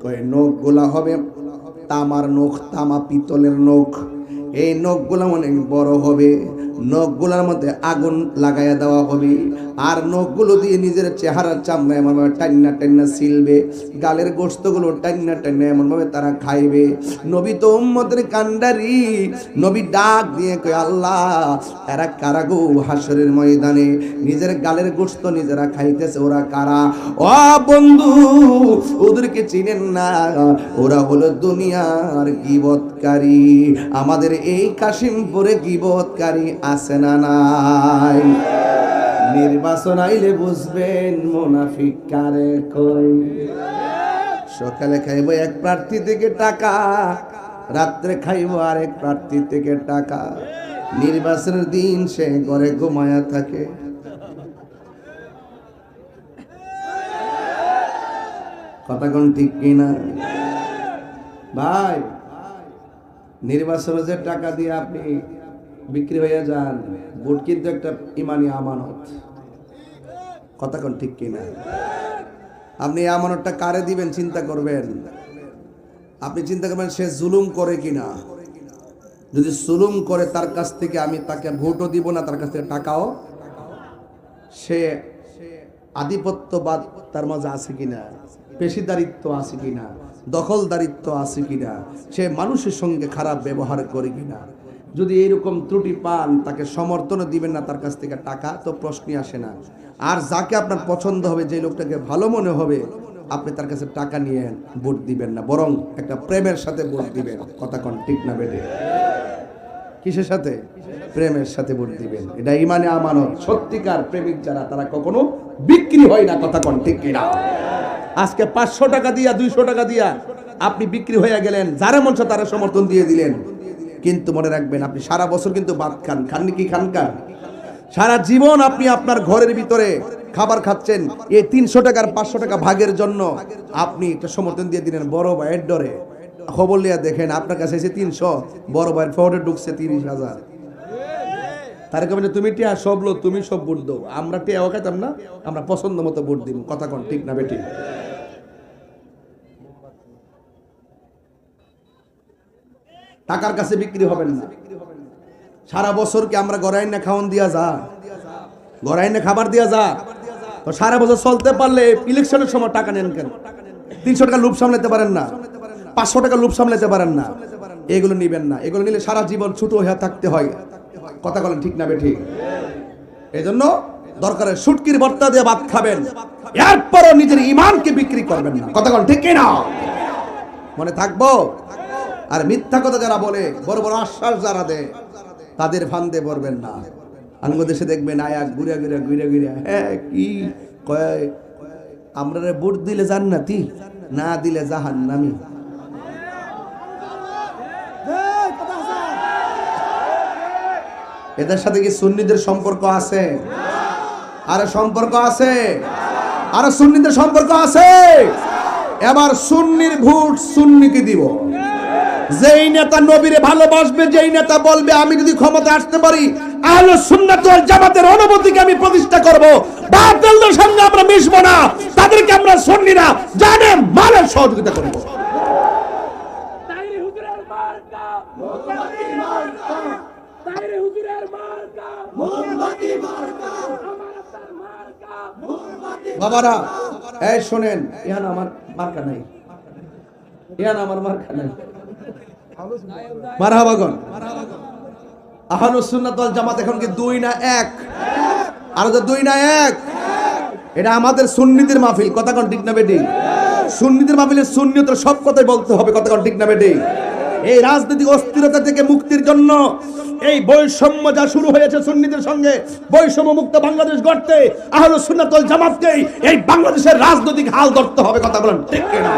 কয় নখ গুলা হবে তামার নখ, তামা পিতলের নখ, এই নখগুলা অনেক বড় হবে, নখগুলার মধ্যে আগুন লাগাইয়া দেওয়া হবে, আর নখগুলো দিয়ে নিজের চেহারার চামড়া এমনভাবে টান্না টান্না ছিলবে, গালের গোশতগুলো টান্না টান্না এমনভাবে তারা খাইবে। নবী তো উম্মতের কান্ডারি, নবী ডাক দিয়ে কয় আল্লাহ এরা কারা গো হাসরের ময়দানে নিজের গালের গোশত নিজেরা খাইতেছে, ওরা কারা? ও বন্ধু, ওদেরকে চিনেন না, ওরা হলো দুনিয়ার গীবতকারী। আমাদের এই কাশিমপুরে গীবতকারী আছে না নাই? নির্বাচন আইলে বুঝবেন মুনাফিক কারে কই। সকালে খাইব এক প্রার্থী থেকে টাকা, রাত্রে খাইব আরেক প্রার্থী থেকে টাকা, নির্বাচনের দিন সে ঘরে ঘুমায়া থাকে। কথা কোন ঠিক কিনা ভাই? নির্বাচনে যে টাকা দিয়ে আপনি বিক্রি হয়ে যান, ভোট কিন্তু একটা ইমানি আমানত। কথা কোন ঠিক কিনা? আপনি এই আমানতটা কারে দিবেন চিন্তা করবেন। আপনি চিন্তা করবেন সে জুলুম করে কিনা। যদি জুলুম করে তার কাছ থেকে আমি তাকে ভোটও দিব না, তার কাছ থেকে টাকাও। সে আধিপত্যবাদ তার মাঝে আছে কিনা, পেশিদারিত্ব আছে কিনা, দখলদারিত্ব আছে কিনা, সে মানুষের সঙ্গে খারাপ ব্যবহার করে কিনা। যদি এইরকম ত্রুটি পান, তাকে সমর্থন দিবেন না, তার কাছ থেকে টাকা তো প্রশ্নই আসে না। আর যাকে আপনার পছন্দ হবে, যে লোকটাকে ভালো মনে হবে, আপনি তার কাছে টাকা নিয়ে ভোট দিবেন না, বরং একটা প্রেমের সাথে ভোট দিবেন। কথা কোন ঠিক না বেটে? কিসের সাথে? প্রেমের সাথে ভোট দিবেন। এটা ইমানে আমানত। সত্যিকার প্রেমিক যারা, তারা কখনো বিক্রি হয় না। কথা কোন ঠিক কিনা? আজকে 500 টাকা দিয়া, 200 টাকা দিয়া আপনি বিক্রি হয়ে গেলেন, যারা মন চায় তারা সমর্থন দিয়ে দিলেন, কিন্তু মনে রাখবেন আপনি সারা বছর কিন্তু ভাত খান, খাননি কি খান? সারা জীবন আপনি আপনার ঘরের ভিতরে খাবার খাচ্ছেন, এই 300 টাকার 500 টাকা ভাগের জন্য আপনি একটা সমর্থন দিয়ে দিলেন বড় ভাইয়ের ডরে। খবর লিয়া দেখেন, আপনার কাছে এসে 300, বড় ভাইয়ের ফোর্টে ঢুকছে 30,000। তার কারণে তুমি টিয়া সব লো, তুমি সব ভোট দাও, আমরা টিয়াও খাইতাম না, আমরা পছন্দ মতো ভোট দিব। কথা কোন ঠিক না বেটি? টাকার কাছে বিক্রি হবেন না। সারা বছর কি আমরা গড়াইন না খাওয়ান দিয়া যা, গড়াইন না খাবার দিয়া যা, তো সারা বছর চলতে পারলে ইলেকশনের সময় টাকা নেন কেন? 300 টাকা লুপ সামলাতে পারেন না, 500 টাকা লুপ সামলাতে পারেন না, এগুলো নিবেন না। এগুলো নিলে সারা জীবন ছোট হয়ে থাকতে হয়। কথা বলেন ঠিক না বেঠিক? এই জন্য দরকারে শুটকির ভর্তা দিয়ে ভাত খাবেন, এরপরও নিজের ইমানকে বিক্রি করবেন না। কথা বলেন ঠিক কিনা? মনে থাকবো। আর মিথ্যা কথা যারা বলে, বড় বড় আশ্বাস যারা দেয়, তাদের ফান্দে পড়বেন না। বাংলাদেশে দেখবেন আয়া ঘুরে ঘুরে ঘুরে ঘুরে, হ্যাঁ কি কয়, আমরা ভোট দিলে জান্নাতি, না দিলে জাহান্নামী। এদের সাথে কি সুন্নিদের সম্পর্ক আছে? আরে সম্পর্ক আছে, আরে সুন্নিদের সম্পর্ক আছে। এবার সুন্নির ভোট সুন্নিকে দিব। যেই নেতা নবীরে ভালোবাসবে, যেই নেতা বলবে আমি যদি ক্ষমতা আসতে পারি আহলুস সুন্নাত ওয়াল জামাতের অনুমতিকে আমি প্রতিষ্ঠা করব, বাতিলদের সঙ্গে আমরা মিশবো না, তাদেরকে আমরা সুন্নিরা জানে মালের সহযোগিতা করব। তাইরে হুজুরের মার্কা মোমবাতি মার্কা, তাইরে হুজুরের মার্কা মোমবাতি মার্কা, আমার আপনার মার্কা মোমবাতি। বাবারা এই শুনেন, ইহান আমার মার্কা নাই, ইহান আমার মার্কা নাই। মারহাবাগন। আহলুস সুন্নাত ওয়াল জামাত এখন কি 2 না 1? আর যে 2 না 1, এটা আমাদের সুন্নিদের মাহফিল। কথা কোন ঠিক না বেটি? সুন্নিদের মাহফিলে সুন্নিয়তের সব কথাই বলতে হবে। কথা কোন ঠিক না বেটি? এই রাজনৈতিক অস্থিরতা থেকে মুক্তির জন্য, এই বৈষম্য যা শুরু হয়েছে সুন্নিদের সঙ্গে, বৈষম্য মুক্ত বাংলাদেশ গড়তে আহলুস সুন্নাত ওয়াল জামাতকে এই বাংলাদেশের রাজনৈতিক হাল ধরতে হবে। কথা বলেন ঠিক কিনা?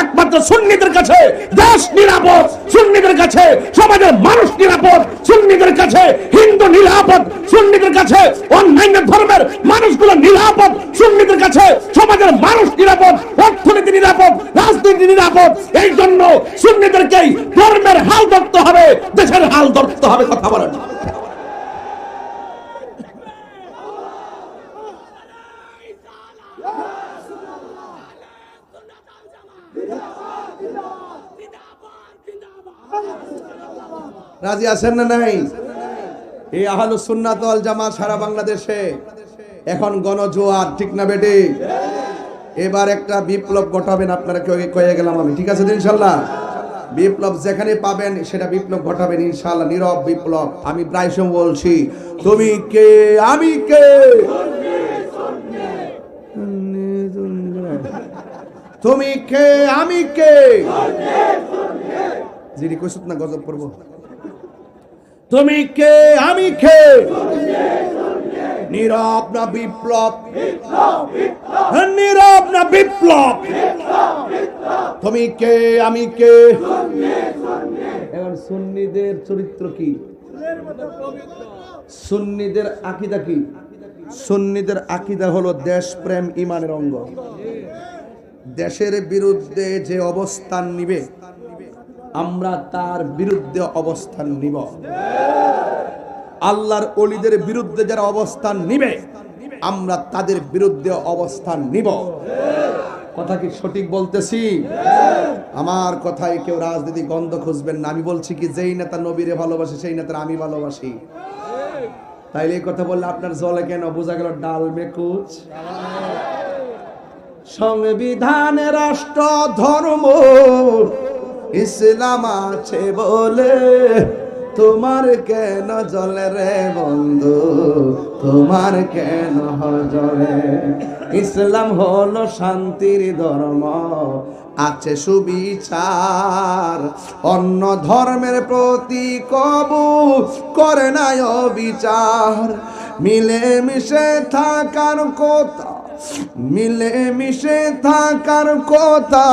একমাত্র সুন্নিদের কাছে দেশ নিরাপদ, সুন্নিদের কাছে সমাজের মানুষ নিরাপদ, সুন্নিদের কাছে হিন্দু নিরাপদ, সুন্নিদের কাছে অন্যান্য ধর্মের মানুষগুলো নিরাপদ, সুন্নিদের কাছে সমাজের মানুষ নিরাপদ, অর্থনীতি নিরাপদ, রাজনীতি নিরাপদ। এই জন্য সুন্নিদেরকেই ধর্মের হাল ধরতে হবে, দেশের হাল ধরতে হবে। কথা বলেন। রাজি আছেন না নাই? এই আহলুস সুন্নাত ওয়াল জামাত সারা বাংলাদেশে এখন গণজোয়ার, ঠিক না বেটি? এবার একটা বিপ্লব ঘটাবেন আপনারা, কয়ে গেলাম আমি, ঠিক আছে ইনশাআল্লাহ? বিপ্লব যেখানে পাবেন সেটা বিপ্লব ঘটাবেন ইনশাআল্লাহ, নীরব বিপ্লব। আমি প্রায় সময় বলছি, তুমি কে আমি কে, তুমি কে আমি কে, যিনি কইছত না গজব পড়বো, তুমি কে আমি কে, নীরব না বিপ্লব, নীরব না বিপ্লব, তুমি কে আমি কে। এবার সুন্নিদের চরিত্র কি? সুন্নিদের আকীদা কি? সুন্নিদের আকীদা হলো দেশপ্রেম ঈমানের অঙ্গ। দেশের বিরুদ্ধে যে অবস্থান নিবে, আমরা তার বিরুদ্ধে অবস্থান নিব। আল্লাহর ওলিদের বিরুদ্ধে যারা অবস্থান নিবে, আমরা তাদের বিরুদ্ধে অবস্থান নিব। কথা কি সঠিক বলতেছি? আমার কথায় কেউ রাজনীতি গন্ধ খুঁজবেন না। আমি বলছি কি, যেই নেতা নবীরে ভালোবাসে সেই নেতা আমি ভালোবাসি। তাইলে এই কথা বললে আপনার জলে কেন? বোঝা গেল ডাল মেকুচ। সংবিধানে রাষ্ট্র ধর্ম ইসলাম আছে বলে তোমার কেন জলে রে বন্ধু, তোমার কেন জলে? ইসলাম হলো শান্তির ধর্ম, আছে সুবিচার, অন্য ধর্মের প্রতি কবু করে না অবিচার। মিলেমিশে থাকার কথা, মিলেমিশে থাকার কথা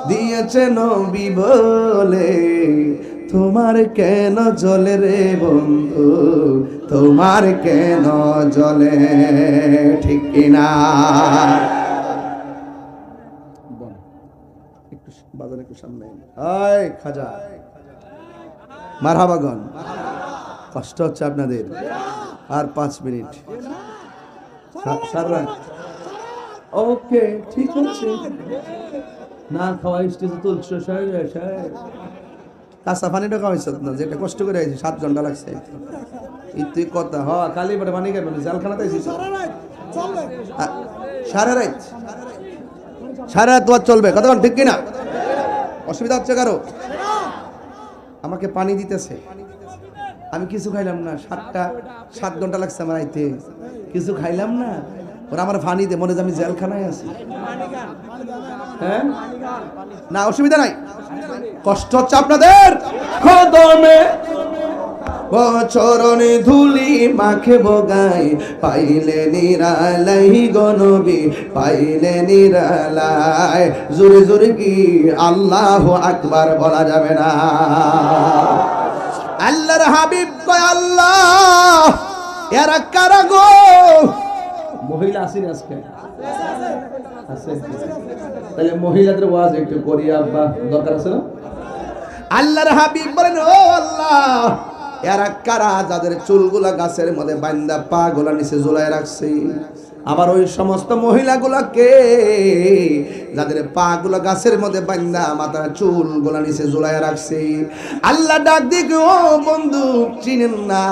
দিয়েছে নবী বলে তোমার কেন জলে রে বন্ধু, তোমার কেন জলে? ঠিক কিনা? একটু বাজার একটু সামনে আয় খাজা মারহাবাগন। কষ্ট হচ্ছে আপনাদের, আর 5 মিনিট। ওকে ঠিক আছে, না খাওয়া স্টেজে তুলছো কাঁচা পানিটা খাওয়াইছ না, যেটা কষ্ট করে আইছি 7 ঘন্টা লাগছে। তুই কথা হ কালি বড় পানি খাবেন, জালখানাতে আইছিস সারা রাত দোয়া চলবে, কথা ঠিক কিনা? অসুবিধা হচ্ছে কারো? আমাকে পানি দিতেছে, আমি কিছু খাইলাম না, 7 ঘন্টা লাগছে আমার আইতে, কিছু খাইলাম না, ওরা আমার পানি দে, মনে যে আমি জেলখানায় আছি। হ্যাঁ না, অসুবিধা নাই। কষ্ট হচ্ছে আপনাদের? কদমে চরণে ধুলি মাখে বগাই, পাইলে নিরালাই গনবী, পাইলে নিরালাই। জোরে জোরে কি আল্লাহু আকবার বলা যাবে না? আল্লাহর হাবিব কয় আল্লাহ এরা কারা গো? মহিলা আসেনি আজকে? আছে। তাহলে মহিলাদের ওয়াজ একটু করি আব্বা, দরকার আছে না? আল্লাহর হাবিব বলেন ও আল্লাহ এরা কারা যাদের চুলগুলা গাছের মধ্যে বান্দা পা গুলা নিচে ঝুলায় রাখছে? আবার ওই সমস্ত মহিলাগুলাকে যাদের পা গুলা গাছের মধ্যে বান্দা মাথার চুল গুলা নিচে ঝুলায় রাখছে। আল্লাহ ডাক দিকে ও বন্ধু চিনেন না?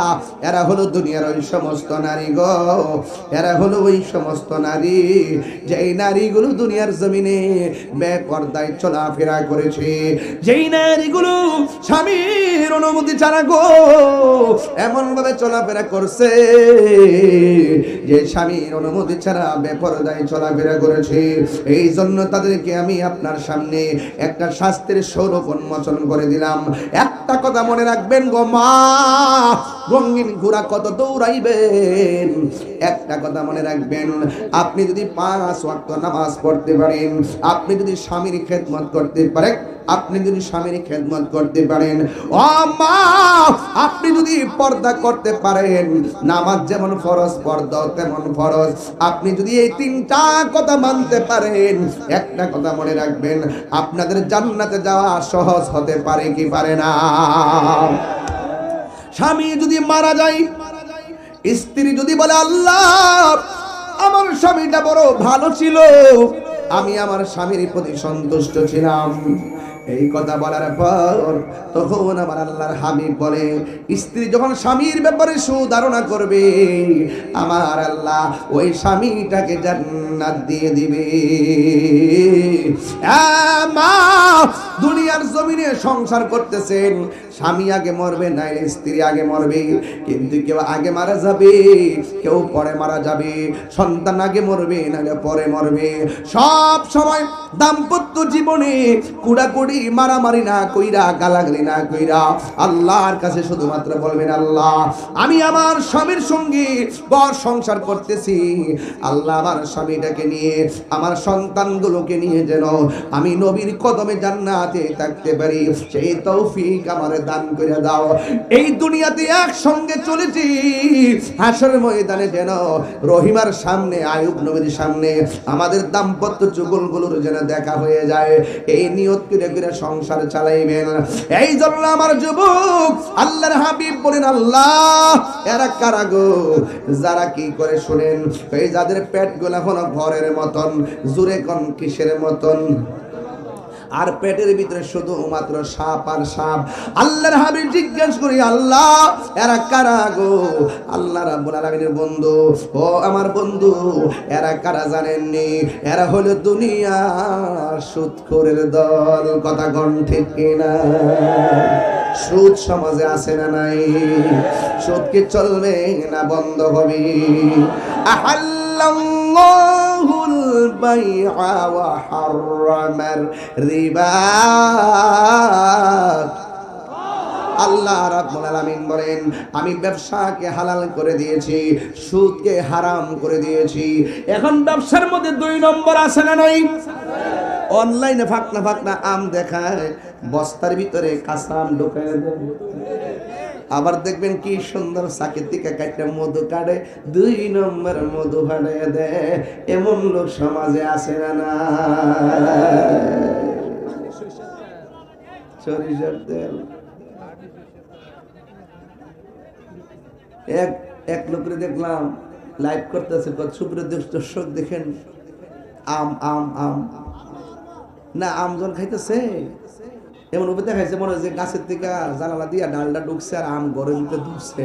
এরা হলো দুনিয়ার ওই সমস্ত নারী গো, এরা হলো ওই সমস্ত নারী যেই নারীগুলো দুনিয়ার জমিনে বেপরদায় চলাফেরা করেছে, যেই নারীগুলো স্বামীর অনুমতি ছাড়া গো এমন ভাবে চলাফেরা করছে যে স্বামীর অনুমতি ছাড়া বেপরদায় চলাফেরা করেছে। এই জন্য তাদেরকে আমি আপনার সামনে একটা শাস্তির স্বরূপ উন্মোচন করে দিলাম। একটা কথা মনে রাখবেন গো মা, রঙিন ঘোড়া কত দৌড়াইবেন, একটা কথা মনে রাখবেন, আপনি যদি 5 ওয়াক্ত নামাজ পড়তে পারেন, আপনি যদি স্বামীর খেদমত করতে পারেন, আপনি যদি স্বামীর খেদমত করতে পারেন, ও মা আপনি যদি পর্দা করতে পারেন, নামাজ যেমন ফরজ পর্দা তেমন ফরজ, আপনি যদি এই 3টা কথা মানতে পারেন, একটা কথা মনে রাখবেন, আপনাদের জান্নাতে যাওয়া সহজ হতে পারে কি পারে না? স্বামী যদি মারা যায়, স্ত্রী যদি বলে আল্লাহ আমার স্বামীটা বড় ভালো ছিল, আমি আমার স্বামীর প্রতি সন্তুষ্ট ছিলাম, এই কথা বলার পর তখন আমার আল্লাহর হাবিব বলে স্ত্রী যখন স্বামীর ব্যাপারে সুধারণা করবে, আমার আল্লাহ ওই স্বামীটাকে জান্নাত দিয়ে দিবে। মা দুনিয়ার জমিনে সংসার করতেছেন, স্বামী আগে মরবে না স্ত্রী আগে মরবে, কিন্তু কেউ আগে মারা যাবে, কেউ পরে মারা যাবে, সন্তান আগে মরবে নাহলে পরে মরবে। সব সময় দাম্পত্য জীবনে কুড়াকুড়ি মারামারি না কইরা, গালাগালি না কইরা আল্লাহর কাছে শুধুমাত্র বলবেন আল্লাহ আমি আমার স্বামীর সঙ্গে ঘর সংসার করতেছি, আল্লাহ আমার স্বামীটাকে নিয়ে আমার সন্তানগুলোকে নিয়ে যেন আমি নবীর কদমে জান্নাতে থাকতে পারি, সেই তৌফিক আমার দান করে দাও। এই দুনিয়াতে একসঙ্গে চলেছি, হাসরের ময়দানে যেন রহিমার সামনে, আয়ুব নবীর সামনে আমাদের দাম্পত্য যুগলগুলোর যেন দেখা হয়ে যায়, এই নিয়ত করে সংসার চালাইবেন। এই জন্য আমার যুবক আল্লাহর হাবিব বলেন আল্লাহ এরা কারা গো? যারা কি করে শুনেন, এই যাদের পেট গুলা হলো ঘরের মতন, জোরে কোন কিসের মতন? আর পেটের ভিতরে শুধুমাত্র সাপ আর সাপ। আল্লাহর হাবিব জিজ্ঞেস করি, আল্লাহ এরা কারা গো? আল্লাহ রাব্বুল আলামিনের বন্ধু, ও আমার বন্ধু, এরা কারা জানেননি? এরা হলো দুনিয়ার সুদখোরের দল। কথা কোন ঠিক কিনা? সুদ সমাজে আছে না নাই? সুদ কি চলবে না বন্ধ হবে? আহাল্লাল্লাহুল বাইআ ওয়া হাররামার রিবা। আল্লাহ রাব্বুল আলামিন বলেন, আমি ব্যবসাকে হালাল করে দিয়েছি, সুদকে হারাম করে দিয়েছি। এখন ব্যবসার মধ্যে 2 নম্বর আছে না নাই? অনলাইনে ফাকনা ফাকনা আম দেখায়, বস্তার ভিতরে কাঁচা আম ঢোকায় দেয়। আবার দেখবেন কি সুন্দর চাকের থেকে কাটটা মধু কাটে, 2 নম্বর মধু বানিয়ে দেয়। এমন লোক সমাজে আছে না? সরিষার তেল এক লোকের দেখলাম লাইভ করতেছে, সুপ্রিয় দর্শক দেখেন, আম আম আম না আমজন খাইতেছে, এমন উপরে দেখাইছে মনে হয় যে গাছের থেকে জানালা দিয়া ডালটা ঢুকছে আর আম ঘরের ভিতরে ঢুকছে।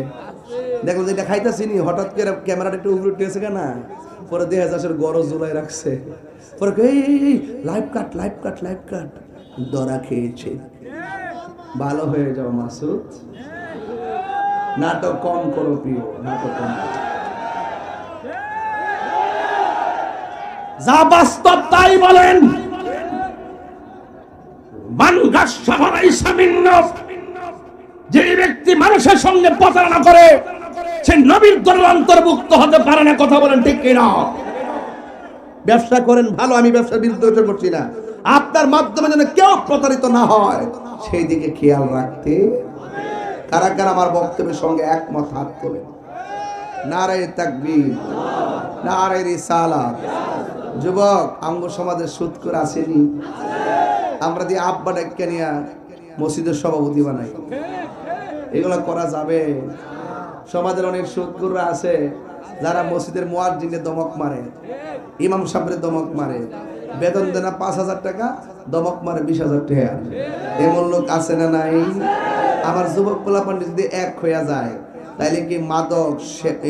দেখলো যে এটা খাইতেছিনি, হঠাৎ করে ক্যামেরাটা একটু উপরে উঠেছে কেনা, পরে দেখা যাচ্ছে গরজ ঝুলাই রাখছে। পরে এই লাইভ কাট লাইভ কাট লাইভ কাট, দরা খেয়েছে। ভালো হয়ে যাও মাসুদ, নাটক কম করো প্রিয়, নাটক কম। যা বাস্তব তাই বলেন। যে ব্যক্তি মানুষের সঙ্গে প্রতারণা করে সে নবীর দলের অন্তর্ভুক্ত হতে পারে না। কথা বলেন ঠিক কিনা? ব্যবসা করেন ভালো, আমি ব্যবসার বিরুদ্ধে করছি না, আপনার মাধ্যমে যেন কেউ প্রতারিত না হয় সেই দিকে খেয়াল রাখতে। কারা কারা আমার বক্তব্যের সঙ্গে একমত হাত তোলেন? নারায়ে তাকবীর, নারায়ে রিসালাত। যুবক, আমগো সমাজের সুদ করে আসেনি, আমরা দিয়ে আব্বা ডাক্কা নিয়া মসজিদের সভাপতি বানাই। এগুলো করা যাবে? সমাজের অনেক সুদখোররা আছে যারা মসজিদের মুয়াজ্জিনকে দমক মারে, ইমাম সাহেবের দমক মারে, বেতন দেনা 5,000 টাকা, দমক মারে 20,000 টাকা। এমন লোক আছে না নাই? আমার যুবক পোলাপান যদি এক হইয়া যায়, তাইলে কি মাদক,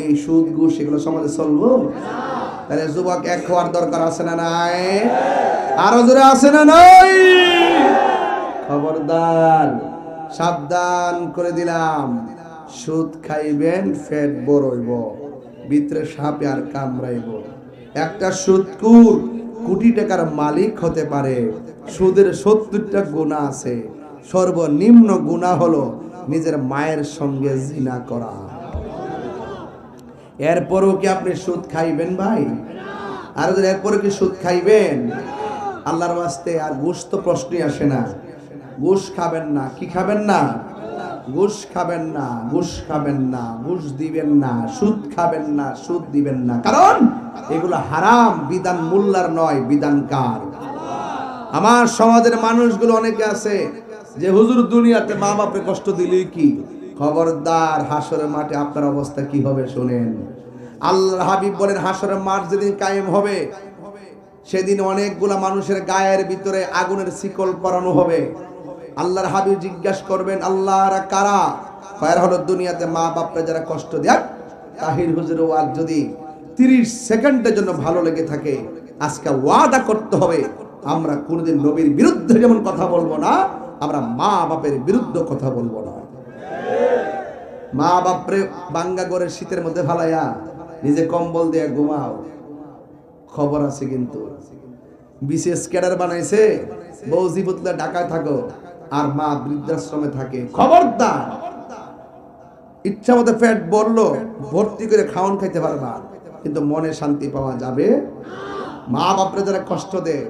এই সুদ ঘুষ এগুলো সমাজে চলবো? তাহলে যুবক এক হওয়ার দরকার আছে না নাই? আরো জোরে আছে না নাই? খবরদার, সাবধান করে দিলাম। সুদ খাইবেন, পেট বড় হইব, ভিতরে সাপে আর কামড়াইব। একটা সুদকুর কোটি টাকার মালিক হতে পারে, সুদের 70টা গুনাহ আছে। সর্বনিম্ন গুনাহ হলো নিজের মায়ের সঙ্গে জিনা করা। এরপরও কি আপনি সুদ খাইবেন ভাই? আর এরপরও কি সুদ খাইবেন? আল্লাহর ওয়াস্তে আর ঘুষ তো প্রশ্নই আসে না। ঘুষ খাবেন না। কি খাবেন না? ঘুষ খাবেন না, ঘুষ খাবেন না, ঘুষ দিবেন না, সুদ খাবেন না, সুদ দিবেন না। কারণ এগুলো হারাম, বিধান মোল্লার নয়, বিধান কার? আমার সমাজের মানুষগুলো অনেকে আছে যে হুজুর দুনিয়াতে মা বাপে কষ্ট দিলেই কি। খবরদার, হাসরের মাঠে আপনার অবস্থা কি হবে শুনেন। আল্লাহর হাবিব বলেন, হাসরের মাঠ যেদিন কায়েম হবে সেদিন অনেকগুলা মানুষের গায়ের ভিতরে আগুনের শিকল পরানো হবে। আল্লাহর হাবিব জিজ্ঞাসা করবেন, আল্লাহরা কারা? কয়ের হলো দুনিয়াতে মা বাপরা যারা কষ্ট দেয়। তাহির হুজুরের ওয়াজ যদি 30 সেকেন্ডের জন্য ভালো লেগে থাকে, আজকে ওয়াদা করতে হবে আমরা কোনোদিন নবীর বিরুদ্ধে যেমন কথা বলবো না, আমরা মা বাপের বিরুদ্ধে কথা বলবো না। মা বাপরে বাঙ্গা করে শীতের মধ্যে ফালাইয়া নিজে কম্বল দিয়ে ঘুমাও, খবর আছে কিন্তু। বিশেষ ক্যাডার বানাইছে, বউ জীবতলা ঢাকায় থাকো আর মা বৃদ্ধাশ্রমে থাকে। খবরদার, ইচ্ছা মতো পেট বললো ভর্তি করে খাওয়ান খাইতে পারবা, কিন্তু মনে শান্তি পাওয়া যাবে। মা বাপরে যারা কষ্ট দেয়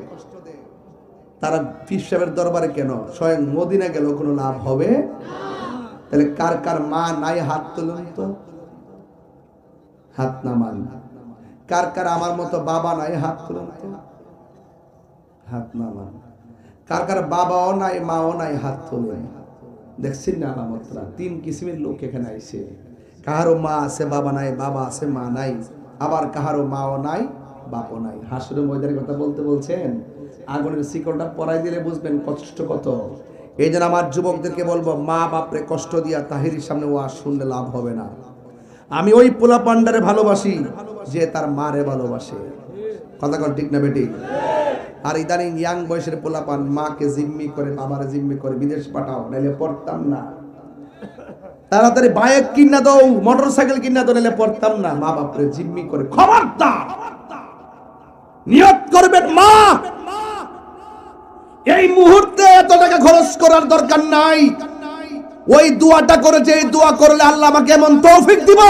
তারা পীর সাহেবের দরবারে কেন, স্বয়ং মদিনা গেল কোনো লাভ হবে? তাহলে কার কার মা নাই হাত তুলুন তো, হাত নামান। কার কার আমার মতো বাবা নাই হাত তুলুন তো, হাত নামান। কার কার বাবাও নাই মাও নাই হাত তুলুন। দেখছেন না আলামতরা? 3 কিসিমের লোক এখানে আইছে। কাহারও মা আছে বাবা নাই, বাবা আছে মা নাই, আবার কাহারও মাও নাই বাপও নাই। হাসরের ময়দানের কথা বলছেন, আগুনের শিকলটা পরাই দিলে বুঝবেন কষ্ট কত। এই জন্য আমার যুবকদেরকে বলবো, মা বাপরে কষ্ট দিয়া তাহিরির সামনে ওয়াজ শুনলে লাভ হবে না। আমি ওই পোলা পান্ডারে ভালোবাসি যে তার মারে ভালোবাসে। কথা কন ঠিক না বেটি? আর ইদানিং ইয়াং বয়সের পোলা পান মাকে জিম্মি করে, বাবারে জিম্মি করে বিদেশ পাঠাও, নাইলে পড়তাম না। তাড়াতাড়ি বাইক কিনা দাও, মোটর সাইকেল কিনা দাও, নাইলে পড়তাম না। মা বাপরে জিম্মি করে। খবরদার, নিয়ত করবেন মা এই মুহূর্তে এত টাকা খরচ করার দরকার নাই। ওই দোয়াটা করেছে, এই দোয়া করলে আল্লাহ আমাকে এমন তৌফিক দিব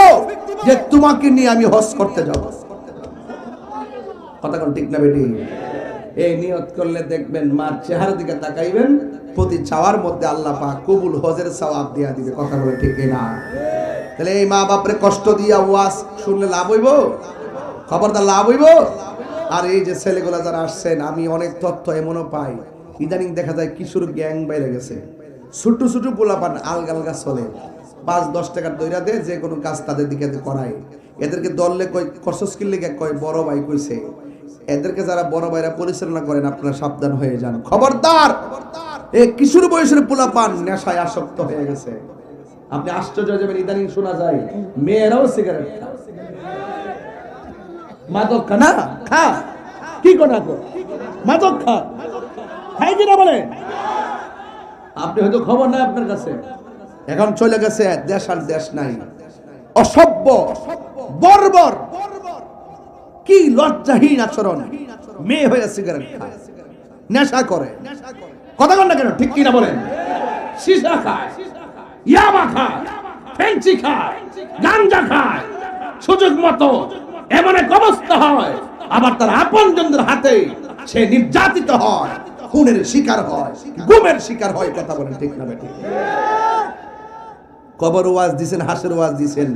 যে তোমাকে নিয়ে আমি হজ করতে যাব। কথা কোন ঠিক না বেটি? এই নিয়ত করলে দেখবেন মার চেহারা দিকে তাকাইবেন, প্রতি চাওয়ার মধ্যে আল্লাহ পাক কবুল হজের সওয়াব দিয়া দিবে। কথা বলে ঠিক না? তাহলে এই মা বাপরে কষ্ট দিয়া ওয়াজ শুনলে লাভ হইব? খবরদার লাভ হইব। আর এই যে ছেলেগুলা যারা আসছেন, আমি অনেক তথ্য এমনও পাই, ইদানিং দেখা যায় কিশোর গ্যাং বাইরে গেছে, ছোট ছোট পোলাপান আলগা আলগা চলে, 5-10 টাকার দইরা দে, যে কোনো কাজ তাদের দিকে করায়। এদেরকে দললে কই করছস কি লেগে কয় বড় ভাই কইছে। এদেরকে যারা বড় ভাইরা পরিচালনা করেন, আপনারা সাবধান হয়ে যান। খবরদার, এই কিশোর বয়সের পোলাপান নেশায় আসক্ত হয়ে গেছে। আপনি আশ্চর্য হয়ে যাবেন, ইদানিং শোনা যায় মেয়েরাও সিগারেট খায়, মাদক খা না খা, কি কোনা কো মাদক খা, খাই কিনা বলে? আপনি হয়তো খবর নাই আপনার কাছে। এখন চলে গেছে দেশ আর দেশ নাই, অসভ্য বর্বর, কি লজ্জাহীন আচরণ। মেয়ে হয়ে সিগারেট খায়, নেশা করে। কথা কন না কেন? ঠিক কিনা বলেন? সীসা খায়, ইয়াবা খায়, ফেন্সি খায়, গাঞ্জা খায়, সুযোগ মতো এমন এক অবস্থা হয়। আবার তার আপনজনদের হাতে সে নির্যাতিত হয়, খুনের শিকার হয়, গুমের শিকার হয়। কথা বলেন ঠিক না বেটি? কবর ওয়াজ দিছেন, হাসের ওয়াজ দিছেন,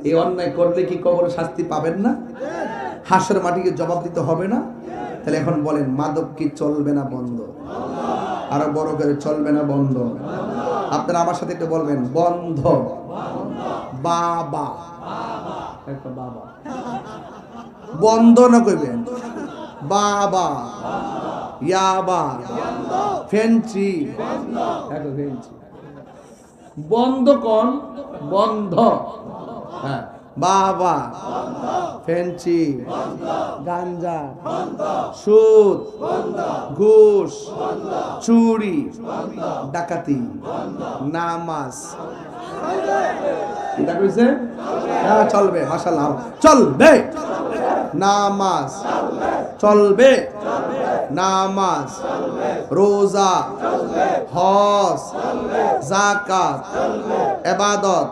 এই অন্যায় করলে কি কবর শাস্তি পাবেন না? হাসের মাটিকে জবাব দিতে হবে না? তাহলে এখন বলেন, মাদক কি চলবে না বন্ধ? আরো বড় করে, চলবে না বন্ধ? আপনারা আমার সাথে একটু বলবেন, বন্ধ। বাবা, একটা বাবা বন্ধ না কইবেন, বাবা। ইয়াবা, ফেন্সি, বন্ধ কোন? বন্ধ। হ্যাঁ, বাবা, ফেন্সি, গাঞ্জা, সুদ, ঘুষ, চুরি, ডাকাতি, নামাজ। এটা কইছে? হ্যাঁ, চলবে, মাশাআল্লাহ, চলবে। নামাজ চলবে, নামাজ, রোজা, হজ, যাকাত, ইবাদত,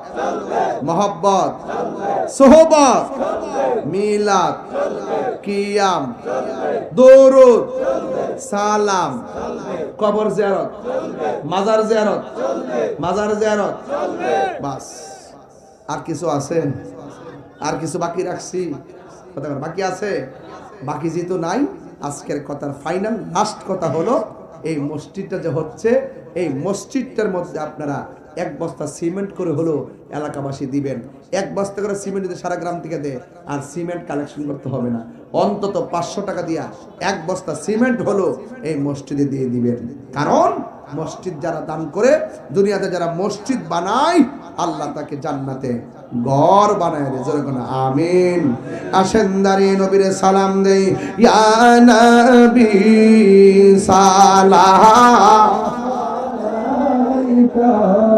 মহব্বত, সোহবত, মিলাদ, কিয়াম, দরুদ, সালাম, কবর জিয়ারত, মাজার জিয়ারত, মাজার জিয়ারত। বাস, আর কিছু আছে? আর কিছু বাকি রাখছি? কথা বাকি আছে? বাকি যেহেতু নাই, আজকের কথার ফাইনাল লাস্ট কথা হলো, এই মসজিদটা যে হচ্ছে, এই মসজিদটার মধ্যে আপনারা 1 বস্তা সিমেন্ট করে হলো এলাকাবাসী দিবেন। 1 বস্তা করে সিমেন্ট যদি সারা গ্রাম থেকে দেয়, আর সিমেন্ট কালেকশন করতে হবে না, অন্তত 500 টাকা দিয়া 1 বস্তা সিমেন্ট হলো এই মসজিদে দিয়ে দিবেন। কারণ মসজিদ যারা দান করে, দুনিয়াতে যারা মসজিদ বানায়, আল্লাহ তাকে জান্নাতে ঘর বানায় দেয়। জোরে কোন আমিন। আসেন দাঁড়িয়ে নবীরে সালাম দেই, ইয়া নবী সালাম আলাইকা।